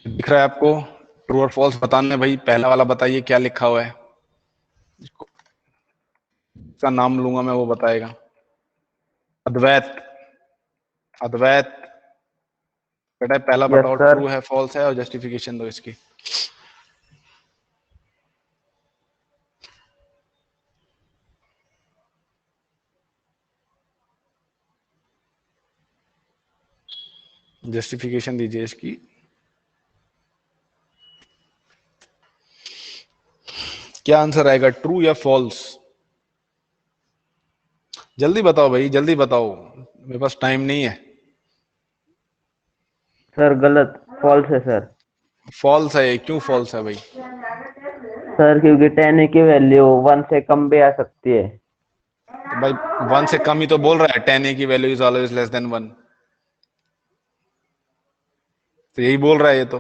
दिख रहा है आपको, ट्रू और फॉल्स बताना है भाई। पहला वाला बताइए क्या लिखा हुआ है, इसका नाम लूंगा मैं, वो बताएगा। अद्वैत, अद्वैत बेटा पहला यस बताओ, सर। ट्रू है फॉल्स है और जस्टिफिकेशन दो इसकी। जस्टिफिकेशन दीजिए इसकी। क्या आंसर आएगा, ट्रू या फॉल्स? जल्दी बताओ भाई, जल्दी बताओ, मेरे पास टाइम नहीं है। सर गलत, फॉल्स है सर। फॉल्स है, क्यों फॉल्स है भाई? सर क्योंकि 10 की वैल्यू 1 से कम भी आ सकती है। तो भाई 1 से कम ही तो बोल रहा है, 10a की value is always less than 1, तो यही बोल रहा है ये तो।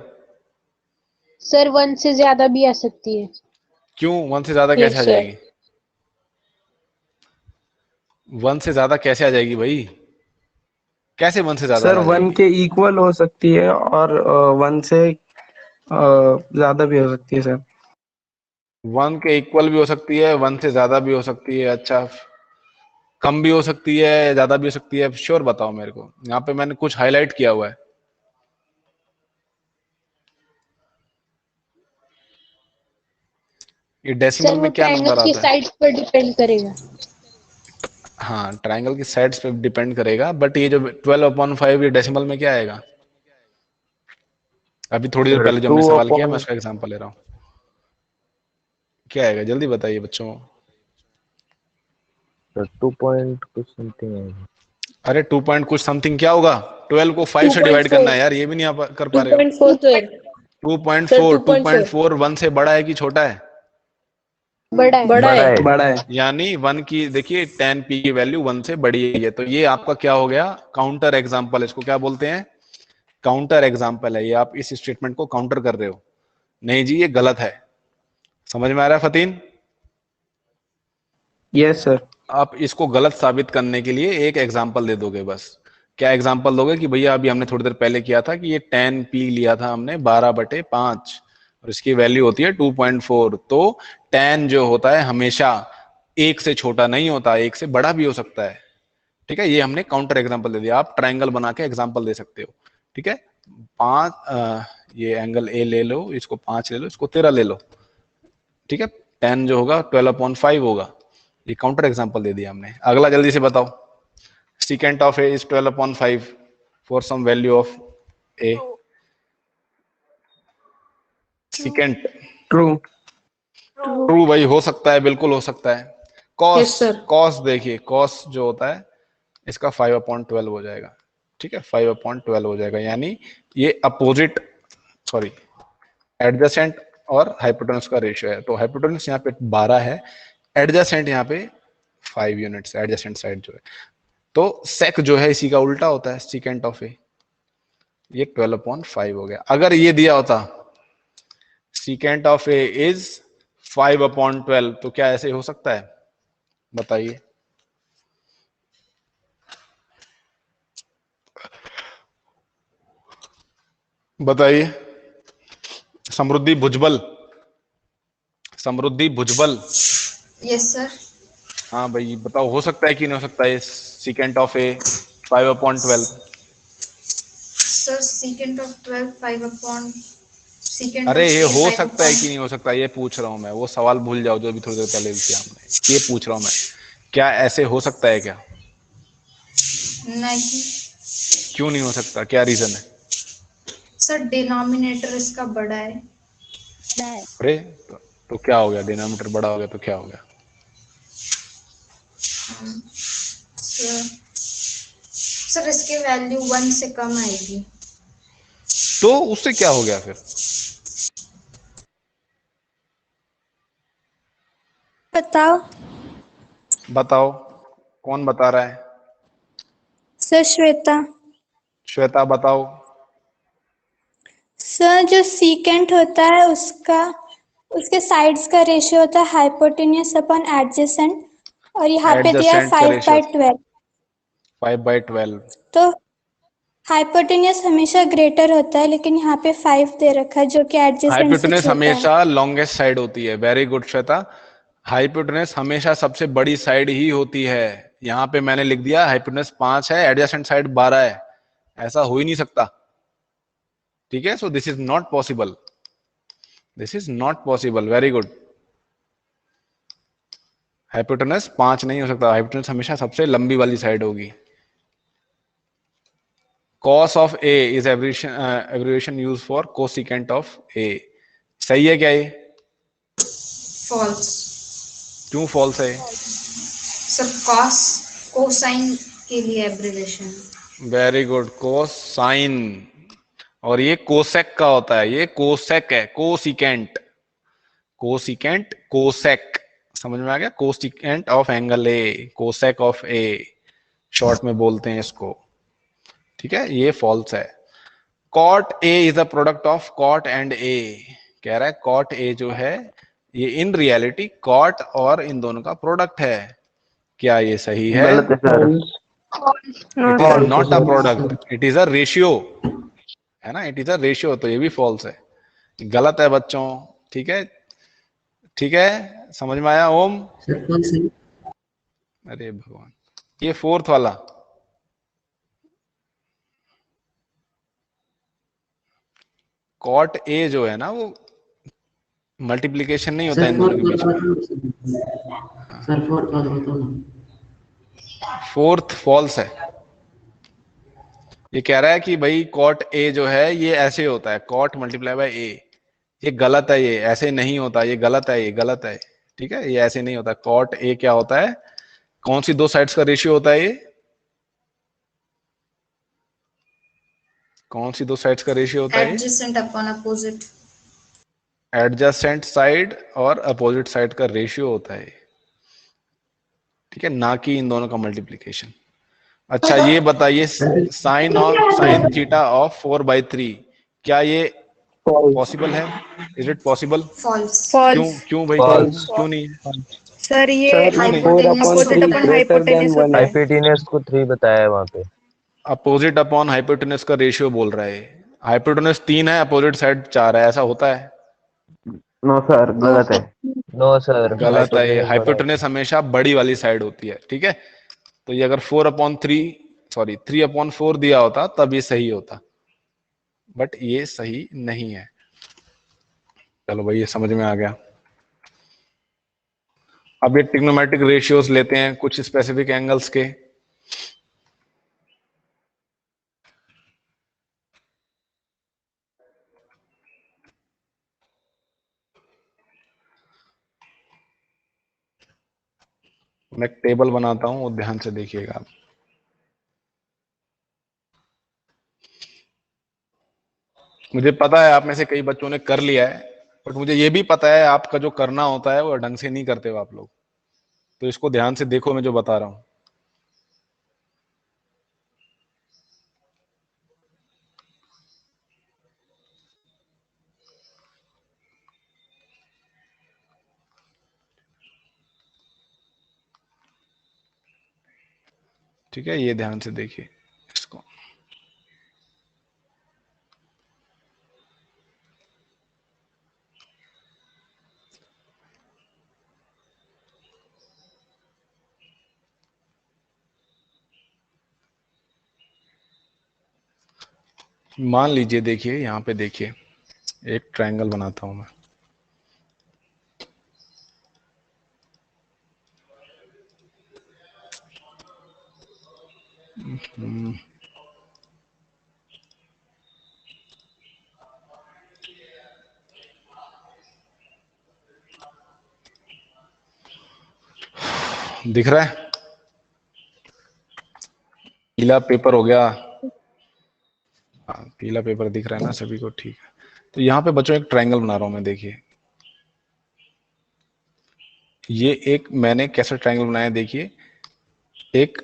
सर 1 से ज्यादा भी आ सकती है। क्यों 1 से ज्यादा कैसे आ Yes, sir. जाएगी? 1 से ज्यादा कैसे आ जाएगी भाई, कैसे 1 से ज्यादा सर आ 1 जाएगी? के इक्वल हो सकती है और 1 से ज्यादा भी हो सकती है सर। 1 के इक्वल भी हो सकती है, 1 से ज्यादा भी हो सकती है। अच्छा, कम भी हो सकती है, ज्यादा भी हो सकती है, श्योर बताओ मेरे को। यहाँ पे मैंने कुछ हाईलाइट किया हुआ है। ये डेसिमल सर वो में क्या ट्रायंगल नंबर की आता है? साइड पर डिपेंड करेगा। हाँ, ट्रायंगल की साइड्स पे डिपेंड करेगा, बट ये जो 12/5 ये डेसिमल में क्या आएगा? अभी थोड़ी देर सर पहले जो टू हमने सवाल किया, मैं अपॉन उसका एग्जांपल ले रहा हूँ। क्या आएगा जल्दी बताइए बच्चों। सर 2 पॉइंट कुछ समथिंग है। अरे 2 पॉइंट कुछ समथिंग क्या होगा, 12 को 5 से डिवाइड करना है यार, ये भी नहीं आप कर पा रहे हो। 2.4 सर। 2.4, 2.4 2.4 1 से बड़ा है कि छोटा है? बड़ा है। बड़ा है। बड़ा है। यानी 1 की देखिए tan p की वैल्यू 1 से बड़ी है, तो ये आपका क्या हो गया, काउंटर एग्जांपल। इसको क्या बोलते हैं, काउंटर एग्जांपल है ये। आप इस स्टेटमेंट को काउंटर कर रहे हो, नहीं जी ये गलत है। समझ में आ रहा है फतीन? Yes sir. आप इसको गलत साबित करने के लिए एक एग्जांपल दे दोगे बस। क्या एग्जांपल दोगे कि भैया अभी हमने थोड़ी देर पहले किया था कि ये tan p लिया था हमने 12/5 और इसकी वैल्यू होती है 2.4, तो tan जो होता है हमेशा 1 से छोटा नहीं होता, 1 से बड़ा भी हो सकता है। ठीक है, ये हमने काउंटर एग्जांपल दे दिया। आप ट्रायंगल बना के एग्जांपल दे सकते हो। ठीक है, 5 ये एंगल ए ले लो, इसको 5 ले लो, इसको 13 ले लो। ठीक है, tan जो होगा 12/5 होगा। ये काउंटर एग्जांपल दे दिया हमने। अगला जल्दी से बताओ, secant of a is 12/5 for some value of a। secant true. True भाई, हो सकता है, बिल्कुल हो सकता है। cos, Yes, sir. cos देखिए, cos जो होता है इसका 5/12 हो जाएगा। ठीक है, 5/12 हो जाएगा, यानी ये अपोजिट, सॉरी एडजेसेंट और हाइपोटेनस का रेशियो है। तो हाइपोटेनस यहाँ पे 12 है, एडजेसेंट यहाँ पे 5 यूनिट्स, एडजेसेंट साइड जो है। तो सेक जो है इसी का उल्टा होता है, सीकेंट ऑफ ए, ये 12/5 हो गया। अगर ये दिया होता सीकेंट ऑफ ए इज 5/12, तो क्या ऐसे हो सकता है, बताइए। बताइए समृद्धि भुजबल, समृद्धि भुजबल। Yes sir. हाँ भाई बताओ, हो सकता है कि नहीं हो सकता है secant of A 5/12? Sir secant of 12 5/6 अरे ये हो सकता है कि नहीं हो सकता, ये पूछ रहा हूं मैं, वो सवाल भूल जाओ जो अभी थोड़ी देर पहले किया हमने, ये पूछ रहा हूं मैं, क्या ऐसे हो सकता है क्या? नहीं क्यों नहीं हो सकता, क्या रीजन है? सर, डिनोमिनेटर इसका बड़ा है। अरे तो क्या हो गया, डिनोमिनेटर बड़ा हो गया तो क्या हो गया? सर इसकी वैल्यू 1 से कम आएगी। तो उससे क्या हो गया फिर? बताओ बताओ, कौन बता रहा है? सर। श्वेता। श्वेता बताओ। सर जो सीकेंट होता है उसका उसके साइड्स का रेशियो होता है हाइपोटेन्यूस अपॉन एडजेसेंट, और यहाँ पे दिया है एडजेसेंट का रेशियो 5/12। 5/12। तो हाइपोटेन्यूस हमेशा ग्रेटर होता है, लेकिन यहाँ पे 5 दे रखा है जो कि एडजेसेंट से हाइपोटेनस छोटा है। हमेशा लॉन्गेस्ट साइड होती है, वेरी गुड श्वेता। हाइपोटेनस हमेशा सबसे बड़ी साइड ही होती है। यहाँ पे मैंने लिख दिया हाइपोटेनस 5 है, एडजेसेंट साइड 12 है, ऐसा हो ही नहीं सकता। ठीक है, so this is not possible, this is not possible, very good. Hypotenuse 5 नहीं हो सकता, हाइपोटेनस हमेशा सबसे लंबी वाली साइड होगी। cos of a is abbreviation use for cosecant of a। सही है क्या ये? फॉल्स। क्यों फॉल्स है? सर कॉस कोसाइन के लिए एब्रिविएशन। Very good, cosine. और ये कोसेक का होता है, ये कोसेक है, कोसिकेंट। कोसिकेंट कोसेक, समझ में आ गया? Cosecant of angle A, cosec of A short में बोलते हैं इसको। ठीक है, ये फॉल्स है। Cot A is a product of cot and A, कह रहा है कॉट ए जो है ये इन रियलिटी कॉट और इन दोनों का प्रोडक्ट है। क्या ये सही है? गलत है sir. It is not a product, it is a ratio, है ना, इट इज अ रेशियो, तो ये भी फॉल्स है, गलत है बच्चों। ठीक है, ठीक है, समझ में आया ओम? सर कौन सी? अरे भगवान, ये फोर्थ वाला, कॉट ए जो है ना वो मल्टीप्लीकेशन नहीं होता सर इन दोनों फोर्थ के वाला बीच में। बताओ ना। सर फोर्थ वाला बताओ ना। फोर्थ फॉल्स है। ये कह रहा है कि भाई कॉट ए जो है ये ऐसे होता है, कॉट मल्टीप्लाई बाय ए, ये गलत है, ये ऐसे नहीं होता, ये गलत है, ये गलत है। ठीक है, ये ऐसे नहीं होता। कॉट ए क्या होता है, कौन सी दो साइड्स का रेशियो होता है ये? कौन सी दो साइड्स का रेशियो होता है? Adjacent upon opposite. Adjacent side और अपोजिट साइड का रेशियो होता है। ठीक है, ना कि इन दोनों का मल्टीप्लीकेशन। अच्छा ये बताइए, साइन और साइन थीटा ऑफ 4/3, क्या ये पॉसिबल है? Is it possible? फॉल्स। क्यों, फॉल्स। क्यों भाई, क्यों फॉल्स। क्यों नहीं? सर ये सर क्यों नहीं? 4/3 अपन हाइपोटेन्यूस होता है। हाइपोटेन्यूस को 3 बताया है वहां पे। अपोजिट अपॉन हाइपोटेनस का रेशियो बोल रहा है। हाइपोटेनस 3 है, अपोजिट साइड 4 है, ऐसा होता है? नो सर, गलत है। नो सर, गलत है, ये हाइपोटेन्यूस बड़ा होता हाइपोटेनस हमेशा बड़ी वाली साइड होती है। ठीक है, तो ये अगर 4/3, सॉरी 3/4 दिया होता तब ये सही होता, बट ये सही नहीं है। चलो भाई, ये समझ में आ गया। अब ये ट्रिग्नोमेट्रिक रेशियोज लेते हैं कुछ स्पेसिफिक एंगल्स के। मैं एक टेबल बनाता हूं, वो ध्यान से देखिएगा आप। मुझे पता है आप में से कई बच्चों ने कर लिया है, बट मुझे ये भी पता है आपका जो करना होता है वो ढंग से नहीं करते हो आप लोग। तो इसको ध्यान से देखो, मैं जो बता रहा हूं। ठीक है, ये ध्यान से देखिए इसको। मान लीजिए, देखिए यहां पे देखिए, एक ट्रायंगल बनाता हूं मैं। दिख रहा है? पीला पेपर हो गया। हाँ, पीला पेपर दिख रहा है ना सभी को? ठीक है। तो यहाँ पे बच्चों एक ट्रायंगल बना रहा हूं मैं, देखिए। ये एक मैंने कैसा ट्रायंगल बनाया, देखिए। एक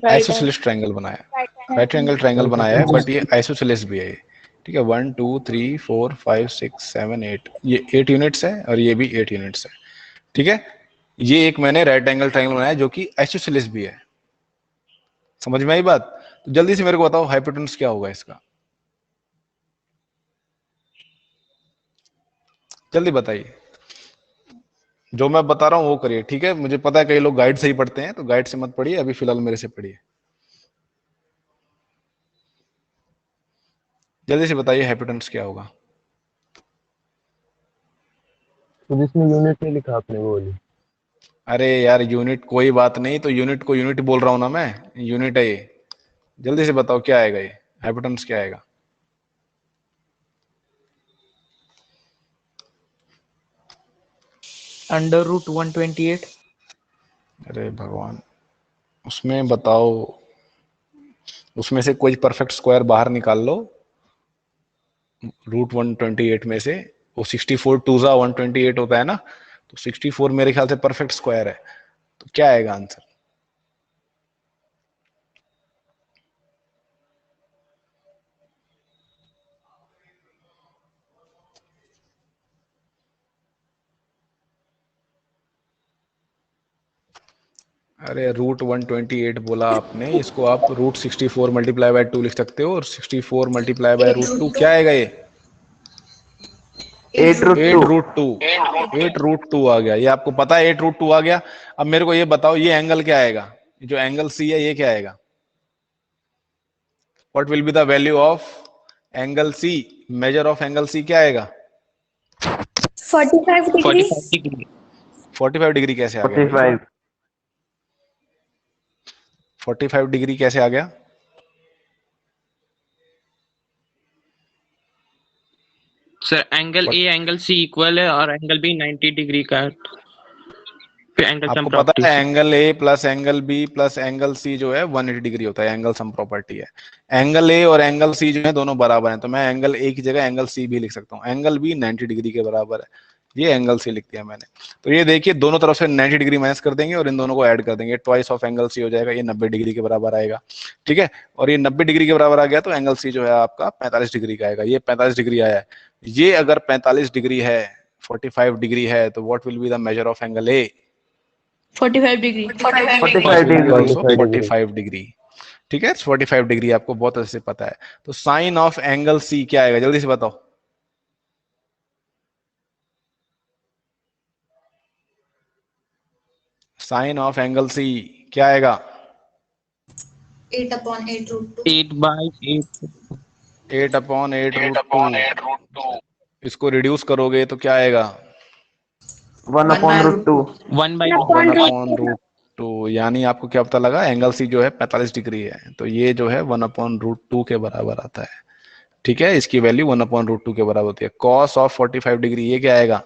आइसोसेलेस ट्रायंगल बनाया, राइट एंगल ट्रायंगल बनाया है, बट ये आइसोसेलेस भी है ये। ठीक है, 1 2 3 4 5 6 7 8, ये 8 यूनिट्स है और ये भी 8 यूनिट्स है। ठीक है, ये एक मैंने राइट एंगल ट्रायंगल बनाया जो कि आइसोसेलेस भी है। समझ में आई बात? तो जल्दी से मेरे को बताओ हाइपोटेन्यूज क्या होगा इसका, जल्दी बताइए। जो मैं बता रहा हूं वो करिए, ठीक है? मुझे पता है कई लोग गाइड से ही पढ़ते हैं, तो गाइड से मत पढ़िए, अभी फिलहाल मेरे से पढ़िए। जल्दी से बताइए हाइपोटेन्यूज क्या होगा। तो जिसमें यूनिट नहीं लिखा आपने वो वाली। अरे यार यूनिट कोई बात नहीं, तो यूनिट को यूनिट बोल रहा हूं ना मैं, यूनिट है ये। जल्दी से बताओ क्या आएगा, ये हाइपोटेन्यूज क्या आएगा? √128। अरे भगवान, उसमें बताओ, उसमें से कोई परफेक्ट स्क्वायर बाहर निकाल लो √128 में से। वो 64 2 जा 128 होता है ना, तो 64 मेरे ख्याल से परफेक्ट स्क्वायर है। तो क्या आएगा आंसर? अरे √128 बोला आपने, इसको आप √64 मल्टीप्लाई बाय 2 लिख सकते हो, और 64 मल्टीप्लाई बाय √2 क्या आएगा? ये 8√2 8√2 आ गया। ये आपको पता है 8√2 आ गया। अब मेरे को ये बताओ, ये एंगल क्या आएगा? जो एंगल सी है ये क्या आएगा? What will be the value of angle C? Measure of angle C क्या आएगा? 45 डिग्री। 45 डिग्री कैसे आ गया? 45 45 डिग्री कैसे आ गया? Sir angle A angle C equal है और एंगल बी 90 डिग्री का है, फिर एंगल सम आपको पता प्रॉपर्टी है से। Angle A plus angle B plus angle C जो है 180 डिग्री होता है, एंगल सम प्रॉपर्टी है। एंगल ए और एंगल सी जो है दोनों बराबर हैं, तो मैं एंगल ए की जगह एंगल सी भी लिख सकता हूँ। एंगल बी 90 डिग्री के बराबर है, ये एंगल सी लिख दिया मैंने। तो ये देखिए, दोनों तरफ से 90 डिग्री माइनस कर देंगे और इन दोनों को ऐड कर देंगे, ट्वाइस ऑफ एंगल सी हो जाएगा, ये 90 डिग्री के बराबर आएगा। ठीक है, और ये 90 डिग्री के बराबर आ गया तो एंगल सी जो है आपका 45 डिग्री का आएगा। ये 45 डिग्री आया है। ये अगर 45 डिग्री है, 45 डिग्री है, तो what will be the major of angle A? 45 degree. 45 degree. ठीक है, 45 डिग्री आपको बहुत अच्छे से पता है। तो साइन ऑफ एंगल सी क्या आएगा, जल्दी से बताओ। साइन ऑफ एंगल सी क्या आएगा? 8/8 इसको रिड्यूस करोगे तो क्या आएगा? 1/√2 1/√2। यानी आपको क्या पता लगा? एंगल सी जो है 45 डिग्री है, तो ये जो है 1/√2 के बराबर आता है। ठीक है, इसकी वैल्यू 1/√2 के बराबर होती है। कॉस ऑफ 45 डिग्री ये क्या आएगा?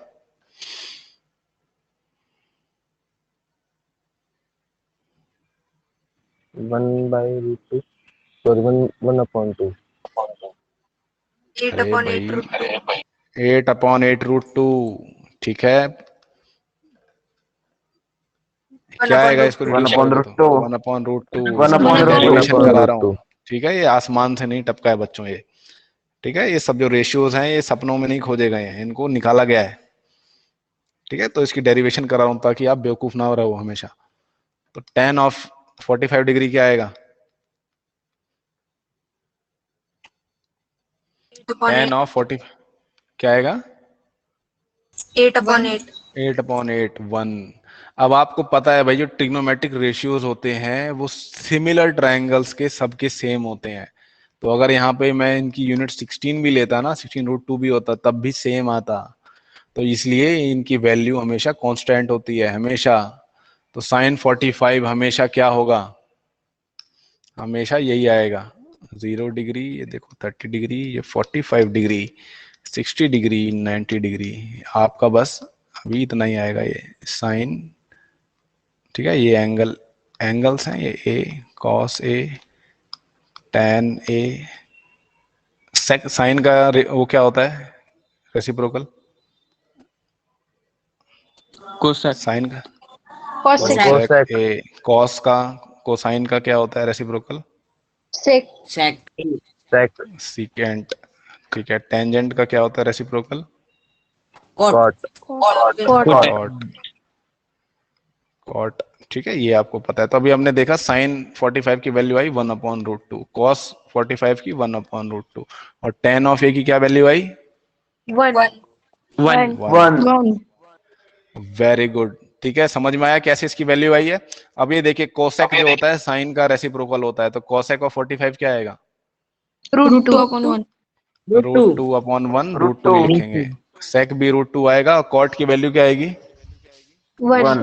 1/√2 सॉरी 1/2 8/8√2। ठीक है, क्या आएगा? इसको रिड्यूस करोगे तो 1/√2 करा रहा हूँ। ठीक है, ये आसमान से नहीं टपका है बच्चों ये। ठीक है, ये सब जो रेशियोज हैं ये सपनों में नहीं खोजे गए हैं, इनको निकाला गया है। ठीक है, तो इसकी डेरिवेशन करा रहा हूं ताकि आप बेवकूफ ना रहो हमेशा। तो tan ऑफ 45 डिग्री क्या आएगा? tan ऑफ 40 क्या आएगा? 8/8 1। अब आपको पता है भाई, जो ट्रिग्नोमेट्रिक रेशियोज होते हैं वो सिमिलर ट्रायंगल्स के सबके सेम होते हैं। तो अगर यहाँ पे मैं इनकी यूनिट 16 भी लेता ना, 16√2 भी होता, तब भी सेम आता। तो इसलिए इनकी वैल्यू हमेशा कांस्टेंट होती है, हमेशा। तो sin 45 हमेशा क्या होगा, हमेशा यही आएगा, 0 डिग्री, ये देखो 30 डिग्री, ये 45 डिग्री, 60 डिग्री, 90 डिग्री। आपका बस अभी इतना ही आएगा, ये साइन, ठीक है। ये एंगल्स हैं, ये ए cos A, tan A. Sign का वो क्या होता है, रेसिप्रोकल, कोसेक। साइन का cosec, कोसेक ए, कॉस का, कोसाइन का क्या होता है रेसिप्रोकल, sec, sec, सीकेंट, ठीक है। टेंजेंट का क्या होता है रेसिप्रोकल, cot, कॉट, ठीक है। ये आपको पता है। तो अभी हमने देखा साइन 45 की वैल्यू आई 1/√2, कॉस 45 की 1/√2, और tan ऑफ ए की क्या वैल्यू आई, 1, 1। वेरी गुड, ठीक है। समझ में आया कैसे इसकी वैल्यू आई है। अब ये देखिए कोसेक जो होता है साइन का रेसिप्रोकल होता है, तो कोसेक ऑफ 45 क्या आएगा, √2/1. √2/1, √2 लिखेंगे। सेक भी √2 आएगा, और कॉट की वैल्यू क्या आएगी, 1,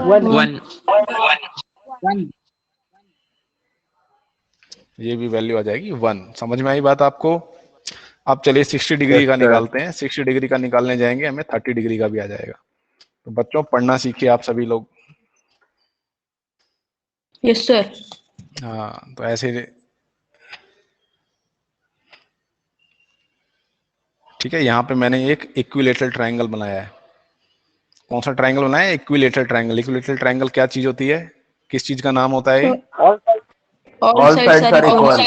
1. ये भी वैल्यू आ जाएगी 1। समझ में आई बात आपको। अब चलिए 60 डिग्री का निकालते हैं। 60 डिग्री का निकालने जाएंगे, हमें 30 डिग्री का भी आ जाएगा। तो बच्चों पढ़ना सीखिए आप सभी लोग। Yes, sir. हाँ, तो ऐसे, ठीक है। यहाँ पे मैंने एक इक्विलेटरल ट्रायंगल बनाया है। कौन सा ट्रायंगल बनाया है, इक्विलेटरल ट्रायंगल। इक्विलेटरल ट्रायंगल क्या चीज होती है, किस चीज का नाम होता है, All sides are equal.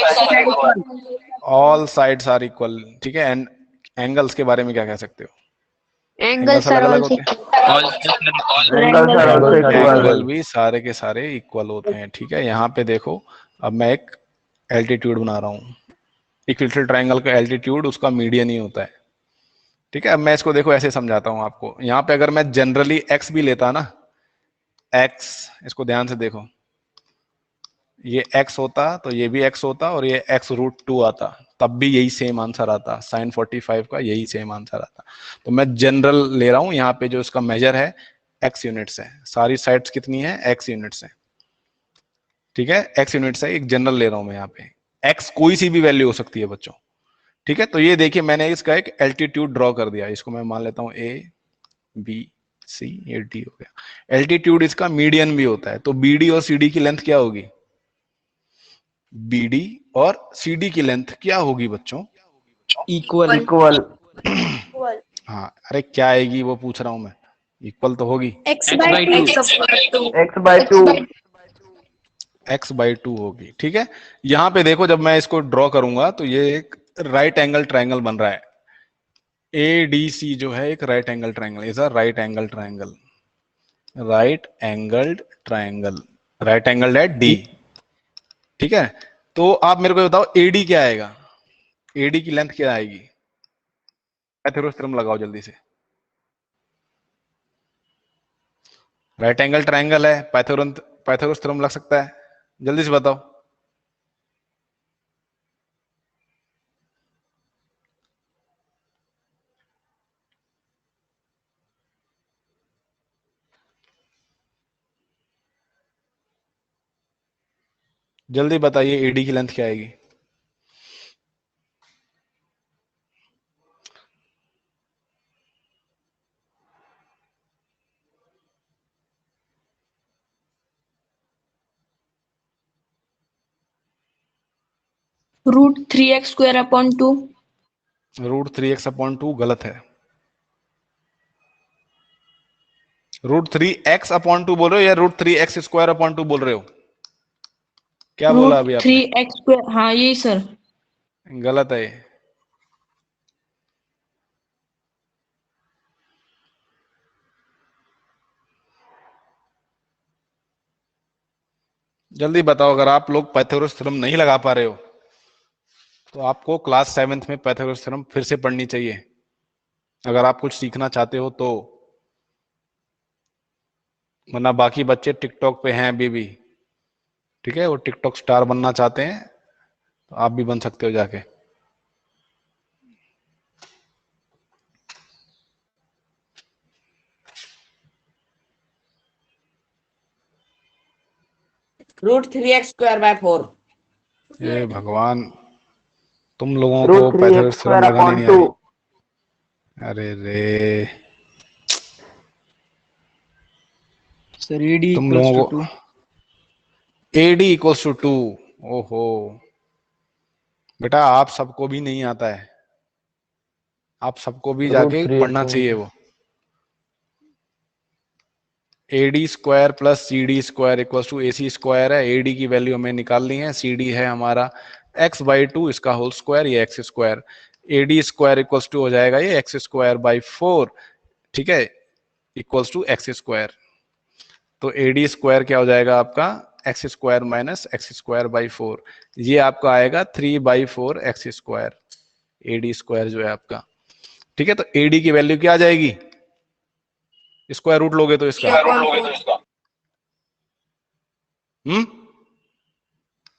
All sides are equal, ठीक है। एंड एंगल्स के बारे में क्या कह सकते हो, angles are अलग अलग also होते हैं, एंगल भी सारे के सारे इक्वल होते हैं, ठीक है। यहाँ पे देखो, अब मैं एक एल्टीट्यूड बना रहा हूँ। इक्विलेटरल ट्रायंगल का एल्टीट्यूड उसका मीडियन ही होता है, ठीक है। अब मैं इसको देखो ऐसे समझाता हूँ आपको। यहाँ पे अगर मैं जनरली x भी लेता ना, x, इसको ध्यान से देखो, ये x होता तो ये भी x होता, और ये x√2 आता, तब भी यही सेम आंसर आता, sin 45 का यही सेम आंसर आता। तो मैं जनरल ले रहा हूं, यहाँ पे जो इसका मेजर है x यूनिट्स है, सारी साइड्स कितनी है, x यूनिट्स है, ठीक है। x यूनिट्स है, एक जनरल ले रहा हूं मैं यहाँ पे। x कोई सी भी वैल्यू हो सकती है बच्चों, ठीक है। तो ये देखिए मैंने इसका एक एल्टीट्यूड ड्रॉ कर दिया, इसको मैं मान लेता हूं a b c, ये d हो गया। एल्टीट्यूड इसका मीडियन भी होता है, तो bd और cd की लेंथ क्या होगी, BD और CD की लेंथ क्या होगी बच्चों, इक्वल। हाँ, अरे क्या आएगी वो पूछ रहा हूं मैं, इक्वल तो होगी, x/2 होगी, ठीक है। यहां पे देखो जब मैं इसको ड्रॉ करूंगा तो ये एक राइट एंगल ट्रायंगल बन रहा है। ADC जो है एक right angle triangle, is a right angle triangle, right angled triangle, right angle at D, ठीक है। तो आप मेरे को बताओ AD क्या आएगा, AD की लेंथ क्या आएगी, पाइथागोरस थ्योरम लगाओ जल्दी से। राइट एंगल ट्रायंगल है, पाइथागोरस थ्योरम लग सकता है, जल्दी से बताओ। जल्दी बताइए AD की लेंथ क्या आएगी, √3x² 2. √3x/2 गलत है। √3x/2 बोल रहे हो या √3x² बोल रहे हो, क्या बोला अभी आपने, √3x², हाँ यही सर। गलत है ये। जल्दी बताओ, अगर आप लोग पाइथागोरस थ्योरम नहीं लगा पा रहे हो तो आपको क्लास 7th में पाइथागोरस थ्योरम फिर से पढ़नी चाहिए, अगर आप कुछ सीखना चाहते हो तो। वरना बाकी बच्चे टिकटॉक पे हैं अभी भी, ठीक है, वो टिकटॉक स्टार बनना चाहते हैं, तो आप भी बन सकते हो जाके। √3x²/4। ये भगवान, तुम लोगों रूट को 3x पाइथागोरस स्क्वायर थ्योरम लगाने अपॉन नहीं आ 2। रही। अरे रे, सर AD तुम equals लोगों to 2। को AD इक्वल्स टू 2। ओहो बेटा, आप सबको भी नहीं आता है, आप सबको भी जाके पढ़ना चाहिए वो। AD² plus CD² equals to AC² है। AD की वैल्यू हमें निकालनी है, CD है हमारा x/2, इसका होल स्क्वायर, ये x²। AD² इक्वल्स टू हो जाएगा ये x²/4, ठीक है, इक्वल्स टू x²। तो AD² क्या हो जाएगा आपका, x² माइनस x²/4, ये आपका आएगा 3/4 x², AD² जो है आपका। ठीक है, तो AD की वैल्यू क्या आ जाएगी, स्क्वायर रूट लोगे तो इसका,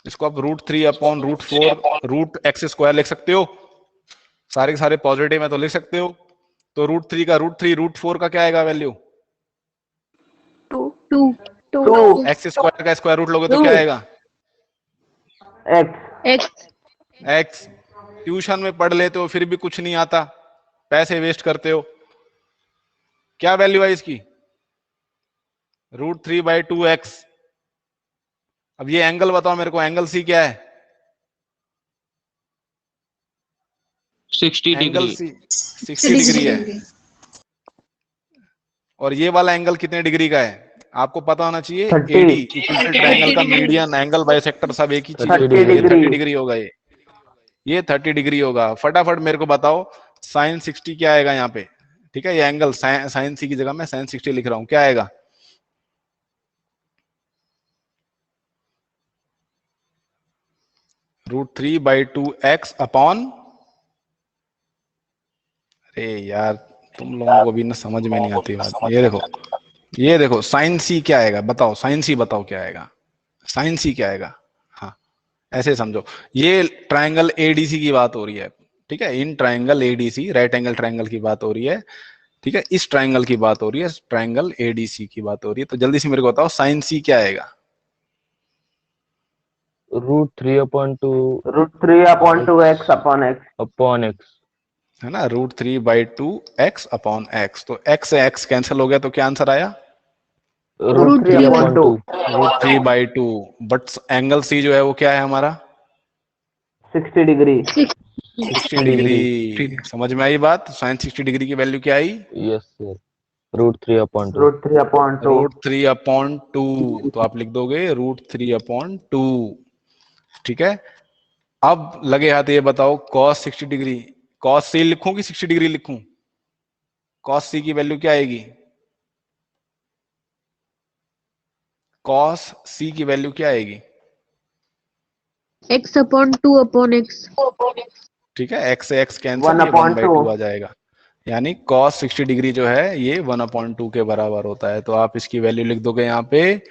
इसको आप √3/√4 √x² लिख सकते हो, सारे के सारे पॉजिटिव है तो लिख सकते हो। तो √3 का √4 का क्या आएगा वैल्यू, 2 x² का स्क्वायर रूट लोगे तो क्या आएगा, x। x। ट्यूशन में पढ़ लेते हो फिर भी कुछ नहीं आता, पैसे वेस्ट करते हो। क्या वैल्यू है इसकी, √3/2x। अब ये एंगल बताओ मेरे को, एंगल सी क्या है, 60 एंगल डिग्री। सी 60 डिग्री है। और ये वाला एंगल कितने डिग्री का है आपको पता होना चाहिए। 30। AD इक्विलेटरल ट्रायंगल का मीडियन एंगल बाइसेक्टर सब एक ही चीज होती 30 है। ये 30 डिग्री। डिग्री होगा, ये 30 डिग्री होगा। फटाफट मेरे को बताओ sin 60 क्या आएगा यहाँ पे, ठीक है, ये एंगल sin C की जगह मैं sin 60 लिख रहा हूं, क्या आएगा, √3/2x अपॉन, अरे यार तुम लोगों को भी ना समझ में नहीं आती बात। ये देखो sin C क्या आएगा, बताओ sin C बताओ क्या आएगा, sin C क्या आएगा। हाँ ऐसे समझो, ये ट्रायंगल ADC की बात हो रही है, ठीक है, in triangle ADC right angle triangle की बात हो रही है, ठीक है, इस ट्रायंगल की बात हो रही है, ट्रायंगल ADC की बात हो रही है। तो जल्दी से मेरे को बताओ sin C क्या आएगा, √3/2x अपॉन x। है ना, √3/2x अपॉन x। तो x से x कैंसिल हो गया तो क्या आंसर आया, √3/2। √3/2। बट एंगल C जो है वो क्या है हमारा, 60 डिग्री। 60 डिग्री। समझ में आई बात, sin 60 डिग्री की वैल्यू क्या आई, यस सर, √3/2। √3/2। तो आप लिख दोगे √3/2, ठीक है। अब लगे हाथ ये बताओ cos 60 डिग्री, cos C लिखूं कि 60 डिग्री लिखूं, cos C की वैल्यू क्या आएगी, cos C की वैल्यू क्या आएगी, x/2/x। ठीक है, x से x कैंसिल, ये 1/2 आ जाएगा, यानी cos 60 डिग्री जो है ये 1/2 के बराबर होता है। तो आप इसकी वैल्यू लिख दोगे यहाँ पे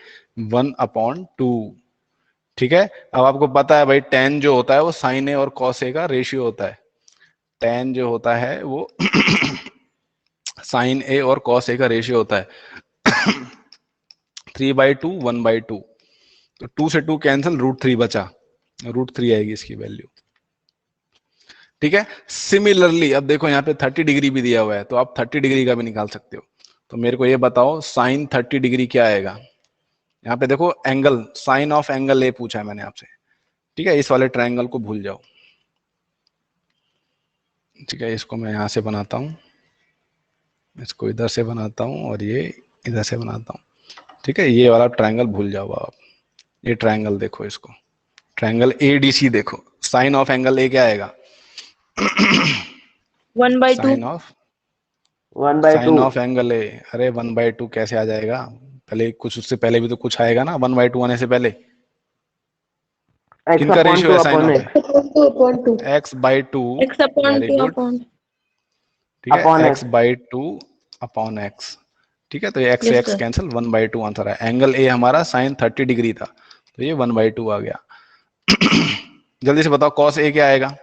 1/2, ठीक है। अब आपको पता है भाई tan जो होता है वो sin A और cos A का रेशियो होता है, tan जो होता है वो sin A और cos A का रेशियो होता है 3/2 1/2। तो 2 से 2 कैंसिल, √3 बचा, √3 आएगी इसकी वैल्यू, ठीक है। सिमिलरली अब देखो यहाँ पे 30 डिग्री भी दिया हुआ है, तो आप 30 डिग्री का भी निकाल सकते हो। तो मेरे को ये बताओ sin 30 डिग्री क्या आएगा, यहाँ पे देखो angle, sine of angle A पूछा है मैंने आपसे, ठीक है, इस वाले ट्रायंगल को भूल जाओ, ठीक है। इसको मैं यहाँ से बनाता हूँ, इसको इधर से बनाता हूँ और ये इधर से बनाता हूँ, ठीक है। ये वाला ट्रायंगल भूल जाओ आप, ये ट्रायंगल देखो, इसको ट्रायंगल ADC देखो, साइन ऑफ एंगल ए क्या आएगा, 1/2। साइन ऑफ एंगल ए, अरे 1/2 कैसे आ जाएगा, पहले कुछ, उससे पहले भी तो कुछ आएगा ना 1/2 आने से पहले। किनका रेशियो है sign of, x/2, very good, ठीक है, x/2 अपॉन x, ठीक है। तो ये x से x कैंसिल, 1/2 आंसर है। एंगल ए हमारा sin 30 डिग्री था, तो ये 1/2 आ गया। जल्दी से बताओ cos A क्या आएगा,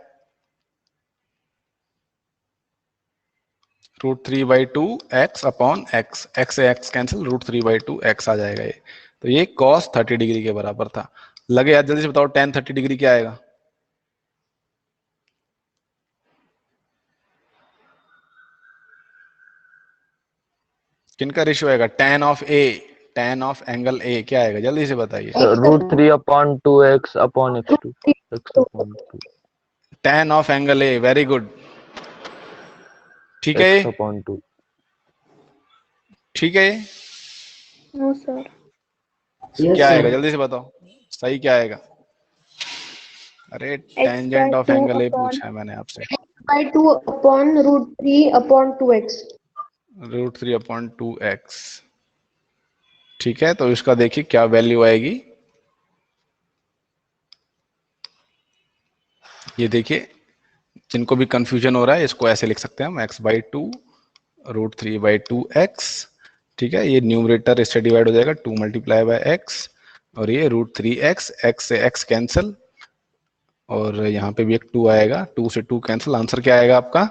√3/2x अपॉन x, x से x कैंसिल, √3/2x आ जाएगा ये। तो ये cos 30 डिग्री के बराबर था। लगे यार, जल्दी से बताओ tan 30 डिग्री क्या आएगा? किनका रेशियो आएगा? tan of A, tan of angle ए क्या आएगा? जल्दी से बताइए। √3/2x/x2 x/2 tan of angle A, very good. ठीक है ये? x/2 ठीक है ये? No sir. Yes, क्या आएगा? sir. जल्दी से बताओ, सही क्या आएगा? अरे x tangent by of 2 angle A upon पूछा है मैंने आपसे। by 2 upon √3/2x. √3/2x। ठीक है, तो इसका देखिए क्या वैल्यू आएगी। ये देखिए, जिनको भी कंफ्यूजन हो रहा है इसको ऐसे लिख सकते हैं हम, x/2 √3/2x। ठीक है, ये न्यूमरेटर इससे डिवाइड हो जाएगा 2 × x, और ये √3x, x से x कैंसिल, और यहाँ पे भी एक 2 आएगा, 2 से 2 कैंसिल। आंसर क्या आएगा आपका?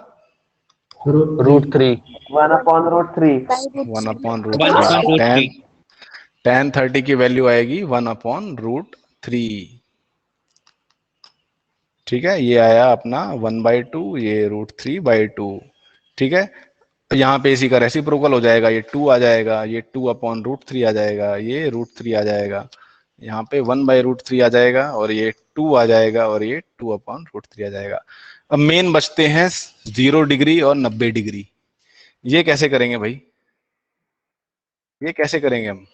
√3 1/√3 1/√3। tan 30 की वैल्यू आएगी 1/√3। ठीक है, ये आया अपना 1/2, ये √3/2। ठीक है, यहाँ पे इसी का रेसिप्रोकल हो जाएगा, ये 2 आ जाएगा, ये 2/√3 आ जाएगा, ये √3 आ जाएगा, यहाँ पे 1/√3 आ जाएगा, और ये 2 आ जाएगा, और ये 2/√3 आ जाएगा। अब मेन बचते हैं 0 डिग्री और 90 डिग्री। ये कैसे करेंगे भाई? ये कैसे करेंगे हम?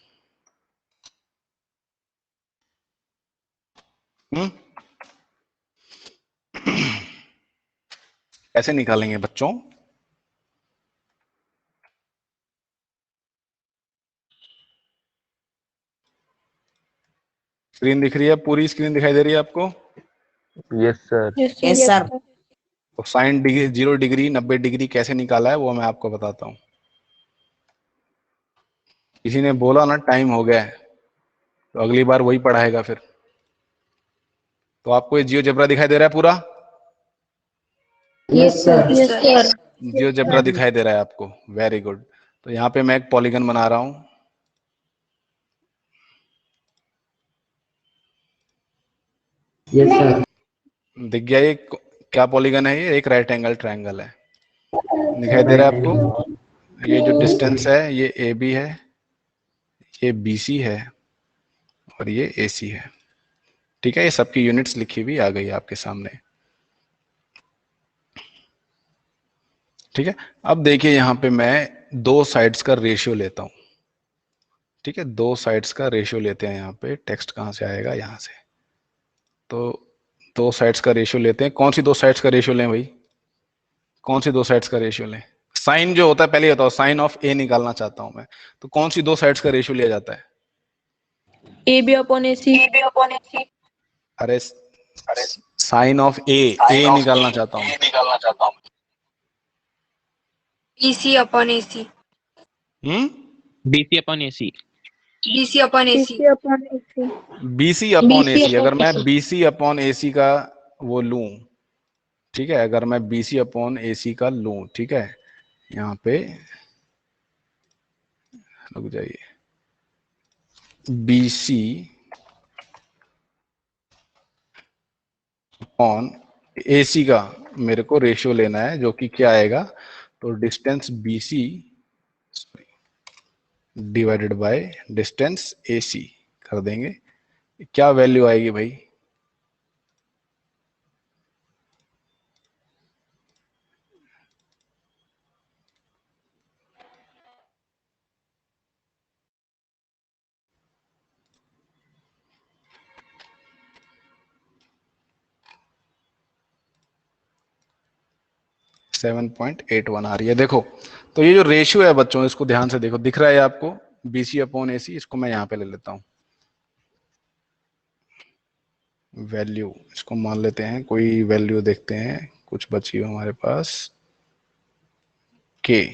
कैसे निकालेंगे बच्चों? स्क्रीन दिख रही है? पूरी स्क्रीन दिखाई दे रही है आपको? Yes sir. Yes, sir. तो साइन डिग्री 0 डिग्री 90 डिग्री कैसे निकाला है वो मैं आपको बताता हूं। किसी ने बोला ना टाइम हो गया है, तो अगली बार वही पढ़ाएगा फिर। तो आपको ये जियोजेब्रा दिखाई दे रहा है पूरा? Yes, sir. Yes, sir. GeoGebra दिखाई दे रहा है आपको? Very good. तो यहाँ पे मैं एक पॉलीगन बना रहा हूं। Yes, sir. दिख गया ये क्या पॉलीगन है? ये एक राइट एंगल ट्रायंगल है। दिखाई दे रहा है आपको? ये जो डिस्टेंस है ये ए बी है, ये बी सी है, और ये ए सी है। ठीक है, ये सबकी यूनिट्स लिखी हुई आ गई आपके सामने। ठीक है, अब देखिए यहाँ पे मैं दो साइड्स का रेशियो लेता हूं। ठीक है, दो साइड्स का रेशियो लेते हैं। यहाँ पे टेक्स्ट कहाँ से आएगा? यहाँ से। तो दो साइड्स का रेशियो लेते हैं। कौन सी दो साइड्स का रेशियो लें भाई? कौन सी दो साइड्स का रेशियो लें? साइन जो होता है, पहले बताओ, साइन ऑफ ए निकालना चाहता हूं मैं, तो कौन सी दो साइड्स का रेशियो लिया जाता है? AB/AC। अरे साइन ऑफ ए निकालना चाहता हूं। BC/AC। BC/AC। BC/AC। BC/AC। अगर मैं BC/AC का वो लूं, ठीक है, अगर मैं BC/AC का लूं, ठीक है, यहाँ पे रुक जाइए, BC/AC का मेरे को रेशियो लेना है, जो कि क्या आएगा? तो distance BC divided by distance AC कर देंगे। क्या वैल्यू आएगी भाई? सेवन 7.81 आ रही है। देखो, तो ये जो रेशियो है बच्चों, इसको ध्यान से देखो, दिख रहा है आपको? BC/AC। इसको मैं यहाँ पे ले लेता हूँ वैल्यू। इसको मान लेते हैं, कोई वैल्यू देखते हैं, कुछ बची हो हमारे पास के।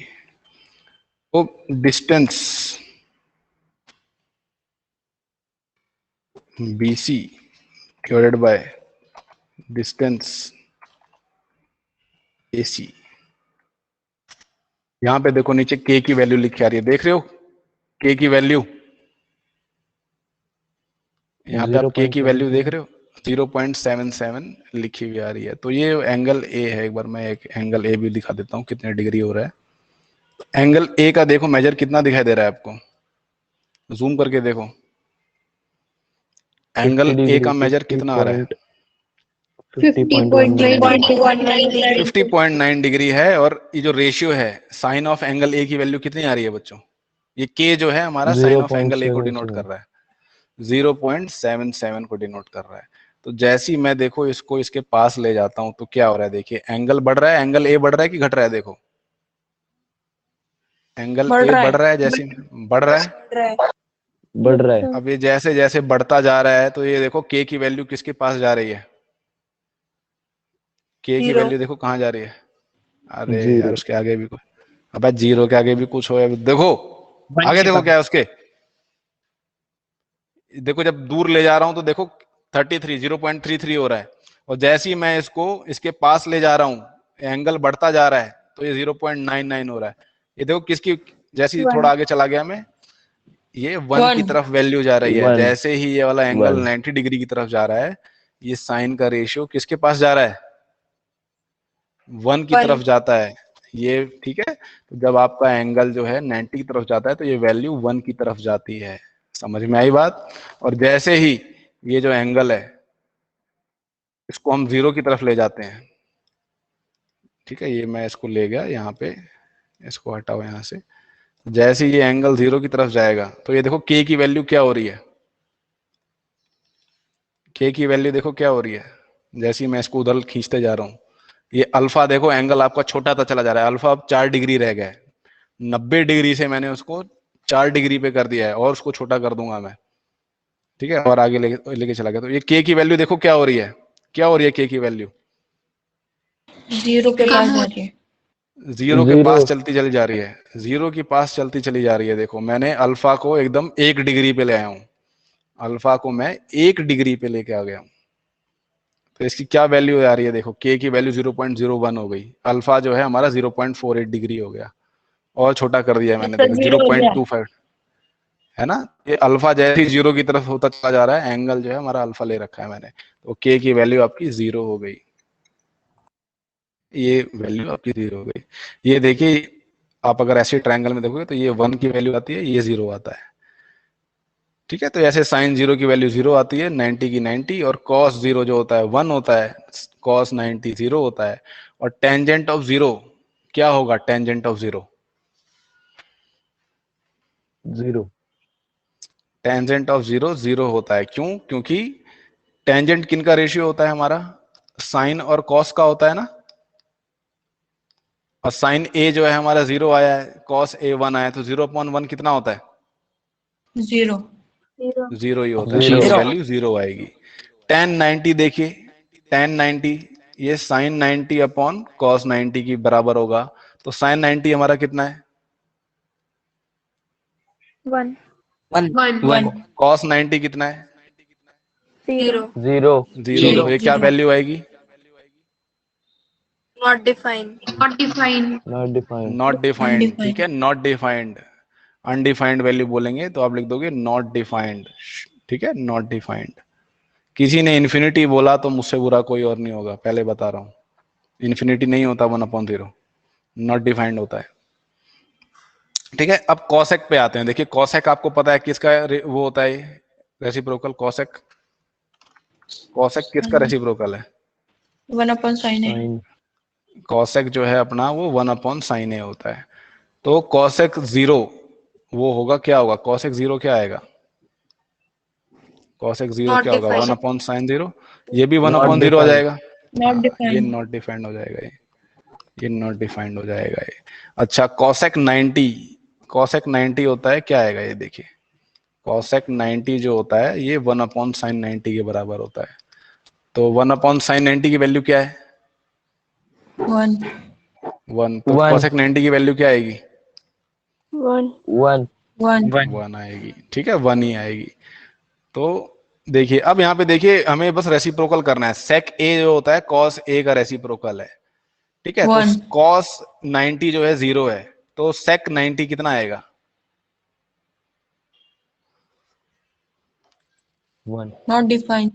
तो distance BC divided by distance AC। यहां पे देखो नीचे k की वैल्यू लिखी आ रही है, देख रहे हो? k की वैल्यू यहाँ पे आप के की वैल्यू देख रहे हो 0.77 लिखी हुई आ रही है। तो ये एंगल ए है। एक बार मैं एक एंगल ए भी दिखा देता हूँ कितने डिग्री हो रहा है। एंगल ए का देखो मेजर कितना दिखाई दे रहा है आपको, जूम करके देखो। एंगल ए का मेजर कितना आ रहा है? 50.9 डिग्री है। और ये जो रेशियो है साइन ऑफ एंगल ए की वैल्यू कितनी आ रही है बच्चों? ये के जो है हमारा साइन ऑफ एंगल ए को डिनोट कर रहा है, 0.77 को डिनोट कर रहा है। तो जैसे ही मैं देखो इसको इसके पास ले जाता हूं तो क्या हो रहा है? देखिए एंगल बढ़ रहा है, एंगल ए बढ़ रहा है कि घट रहा है? देखो एंगल ए बढ़ रहा है, जैसे बढ़ रहा है, बढ़ रहा है। अब ये जैसे जैसे बढ़ता जा रहा है तो ये देखो के की वैल्यू किसके पास जा रही है? के की वैल्यू देखो कहाँ जा रही है? अरे यार उसके आगे भी कुछ, अब जीरो के आगे भी कुछ हो, देखो आगे देखो क्या है उसके। देखो जब दूर ले जा रहा हूं तो देखो 0.33 हो रहा है, और जैसे ही मैं इसको इसके पास ले जा रहा हूं एंगल बढ़ता जा रहा है तो ये 0.99 हो रहा है। ये देखो किसकी, जैसे ही थोड़ा आगे चला गया मैं, ये 1 की तरफ वैल्यू जा रही है। जैसे ही ये वाला एंगल 90 डिग्री की तरफ जा रहा है, ये साइन का रेशियो किसके पास जा रहा है? 1 की तरफ जाता है ये, ठीक है। तो जब आपका एंगल जो है 90 की तरफ जाता है तो ये वैल्यू 1 की तरफ जाती है। समझ में आई बात? और जैसे ही ये जो एंगल है इसको हम 0 की तरफ ले जाते हैं, ठीक है, ये मैं इसको ले गया यहाँ पे, इसको हटाओ यहाँ से। जैसे ये एंगल 0 की तरफ जाएगा तो ये देखो के की वैल्यू क्या हो रही है? के की वैल्यू देखो क्या हो रही है? जैसे ही मैं इसको उधर खींचते जा रहा हूँ, ये अल्फा देखो एंगल आपका छोटा सा चला जा रहा है। अल्फा अब 4 डिग्री रह गया है, 90 डिग्री से मैंने उसको 4 डिग्री पे कर दिया है, और उसको छोटा कर दूंगा मैं, ठीक है, और आगे लेके चला गया। तो ये के की वैल्यू देखो क्या हो रही है? क्या हो रही है के की वैल्यू? 0 के पास जा रही है, 0 के पास चलती चली जा रही है, 0 के पास चलती चली जा रही है। देखो मैंने अल्फा को एकदम 1 डिग्री पे ले आया हूं, अल्फा को मैं 1 डिग्री पे लेके आ गया हूं। तो इसकी क्या वैल्यू आ रही है? देखो के की वैल्यू 0.01 हो गई, अल्फा जो है हमारा 0.48 डिग्री हो गया, और छोटा कर दिया मैंने, देखो 0.25 है ना। ये अल्फा जैसे ही 0 की तरफ होता चला जा रहा है, एंगल जो है हमारा अल्फा ले रखा है मैंने, तो के की वैल्यू आपकी 0 हो गई, ये वैल्यू आपकी 0 हो गई। ये देखिए आप अगर ऐसे ट्रायंगल में देखोगे तो ये 1 की वैल्यू आती है, ये 0 आता है, ठीक है। तो ऐसे साइन 0 की वैल्यू 0 आती है, 90 की 90, और कॉस 0 जो होता है 1 होता है, कॉस 90 0 होता है। और टेंजेंट ऑफ 0 क्या होगा? टेंजेंट ऑफ 0 टेंजेंट ऑफ 0 0 होता है। क्यों? क्योंकि टेंजेंट किन का रेशियो होता है? हमारा साइन और कॉस का होता है ना। और साइन ए जो है हमारा 0 आया है, कॉस ए 1 आया है, तो 0/1 कितना होता है? 0 0 ही होता है, वैल्यू 0 आएगी। tan 90 देखिए, tan 90 ये साइन 90 अपॉन कॉस 90 की बराबर होगा, तो साइन 90 हमारा कितना है? 1 कॉस 90 कितना है? 0 0। तो ये क्या वैल्यू आएगी? नॉट डिफाइंड नॉट डिफाइंड, ठीक है, नॉट डिफाइंड। अनडिफाइंड वैल्यू बोलेंगे तो आप लिख दोगे नॉट डिफाइंड, ठीक है, नॉट डिफाइंड। किसी ने इन्फिनिटी बोला तो मुझसे बुरा कोई और नहीं होगा, पहले बता रहा हूं। इन्फिनिटी नहीं होता 1/0, नॉट डिफाइंड होता है, ठीक है। अब कॉसेक पे आते हैं। देखिए कॉसेक आपको पता है किसका वो होता है? रेसिप्रोकल। कॉसेक किसका रेसिप्रोकल है? 1/sin A। कॉसेक जो है अपना वो 1/sin A होता है। तो कॉसेक 0 वो होगा, क्या होगा? कॉसेक 0 क्या आएगा? कॉसेक 0 क्या होगा? 1/sin 0। ये भी 1/0 आ जाएगा, ये नॉट डिफाइंड हो जाएगा, ये नॉट डिफाइंड हो जाएगा ये। अच्छा कॉसेक 90 होता है, क्या आएगा? ये देखिए कॉसेक 90 जो होता है ये 1/sin 90 के बराबर होता है। तो 1/sin 90 की वैल्यू क्या है? 1 तो कॉसेक 90 की वैल्यू क्या आएगी? 1 आएगी, ठीक है, 1 ही आएगी। तो देखिए अब यहाँ पे देखिए हमें बस रेसिप्रोकल करना है। सेक ए जो होता है कॉस ए का रेसिप्रोकल है, ठीक है। तो कॉस 90 जो है 0 है, तो सेक 90 कितना आएगा? Not defined.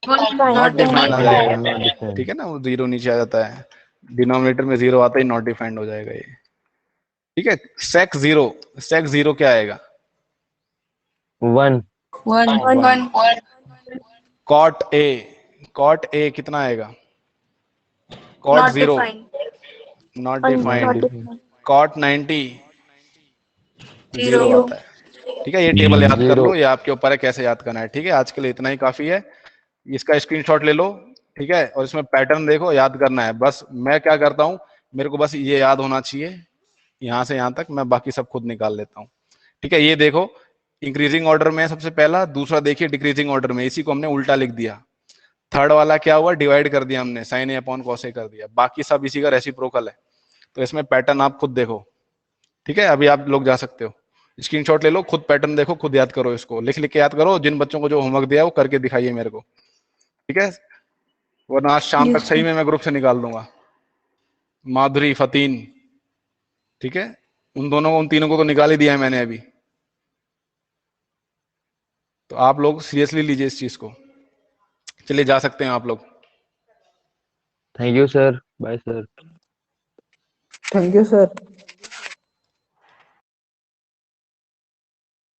नॉट डिफाइंड हो जाएगा, ठीक है ना, वो जीरो नीचे आ जाता है, डिनोमिनेटर में जीरो आता ही नॉट डिफाइंड हो जाएगा ये, ठीक है। सेक जीरो क्या आएगा? 1 1 कॉट ए कितना आएगा? Cot zero not defined, cot 90 zero आता है, ठीक है। ये टेबल याद कर लो, ये आपके ऊपर है कैसे याद करना है, ठीक है। आज के लिए इतना ही काफी है, इसका स्क्रीनशॉट ले लो, ठीक है, और इसमें पैटर्न देखो, याद करना है। बस मैं क्या करता हूँ, मेरे को बस ये याद होना चाहिए, यहां से यहां तक, मैं बाकी सब खुद निकाल लेता हूँ, ठीक है। ये देखो इंक्रीजिंग ऑर्डर में सबसे पहला, दूसरा देखिए डिक्रीजिंग ऑर्डर में, इसी को हमने उल्टा लिख दिया। थर्ड वाला क्या हुआ, डिवाइड कर दिया हमने, sign A upon cos A कर दिया, बाकी सब इसी का रेसिप्रोकल है। तो इसमें पैटर्न आप खुद देखो, ठीक है। अभी आप लोग जा सकते हो, स्क्रीनशॉट ले लो, खुद पैटर्न देखो, खुद याद करो, इसको लिख लिख के याद करो। जिन बच्चों को जो होमवर्क दिया है वो करके दिखाइए मेरे को, ठीक है, वरना आज शाम तक सही में मैं ग्रुप से निकाल दूंगा। माधुरी, फतीन, ठीक है, उन दोनों को, उन तीनों को तो निकाल ही दिया है मैंने अभी। तो आप लोग सीरियसली लीजिए इस चीज को। चलिए जा सकते हैं आप लोग। Thank you sir, bye sir. Thank you sir.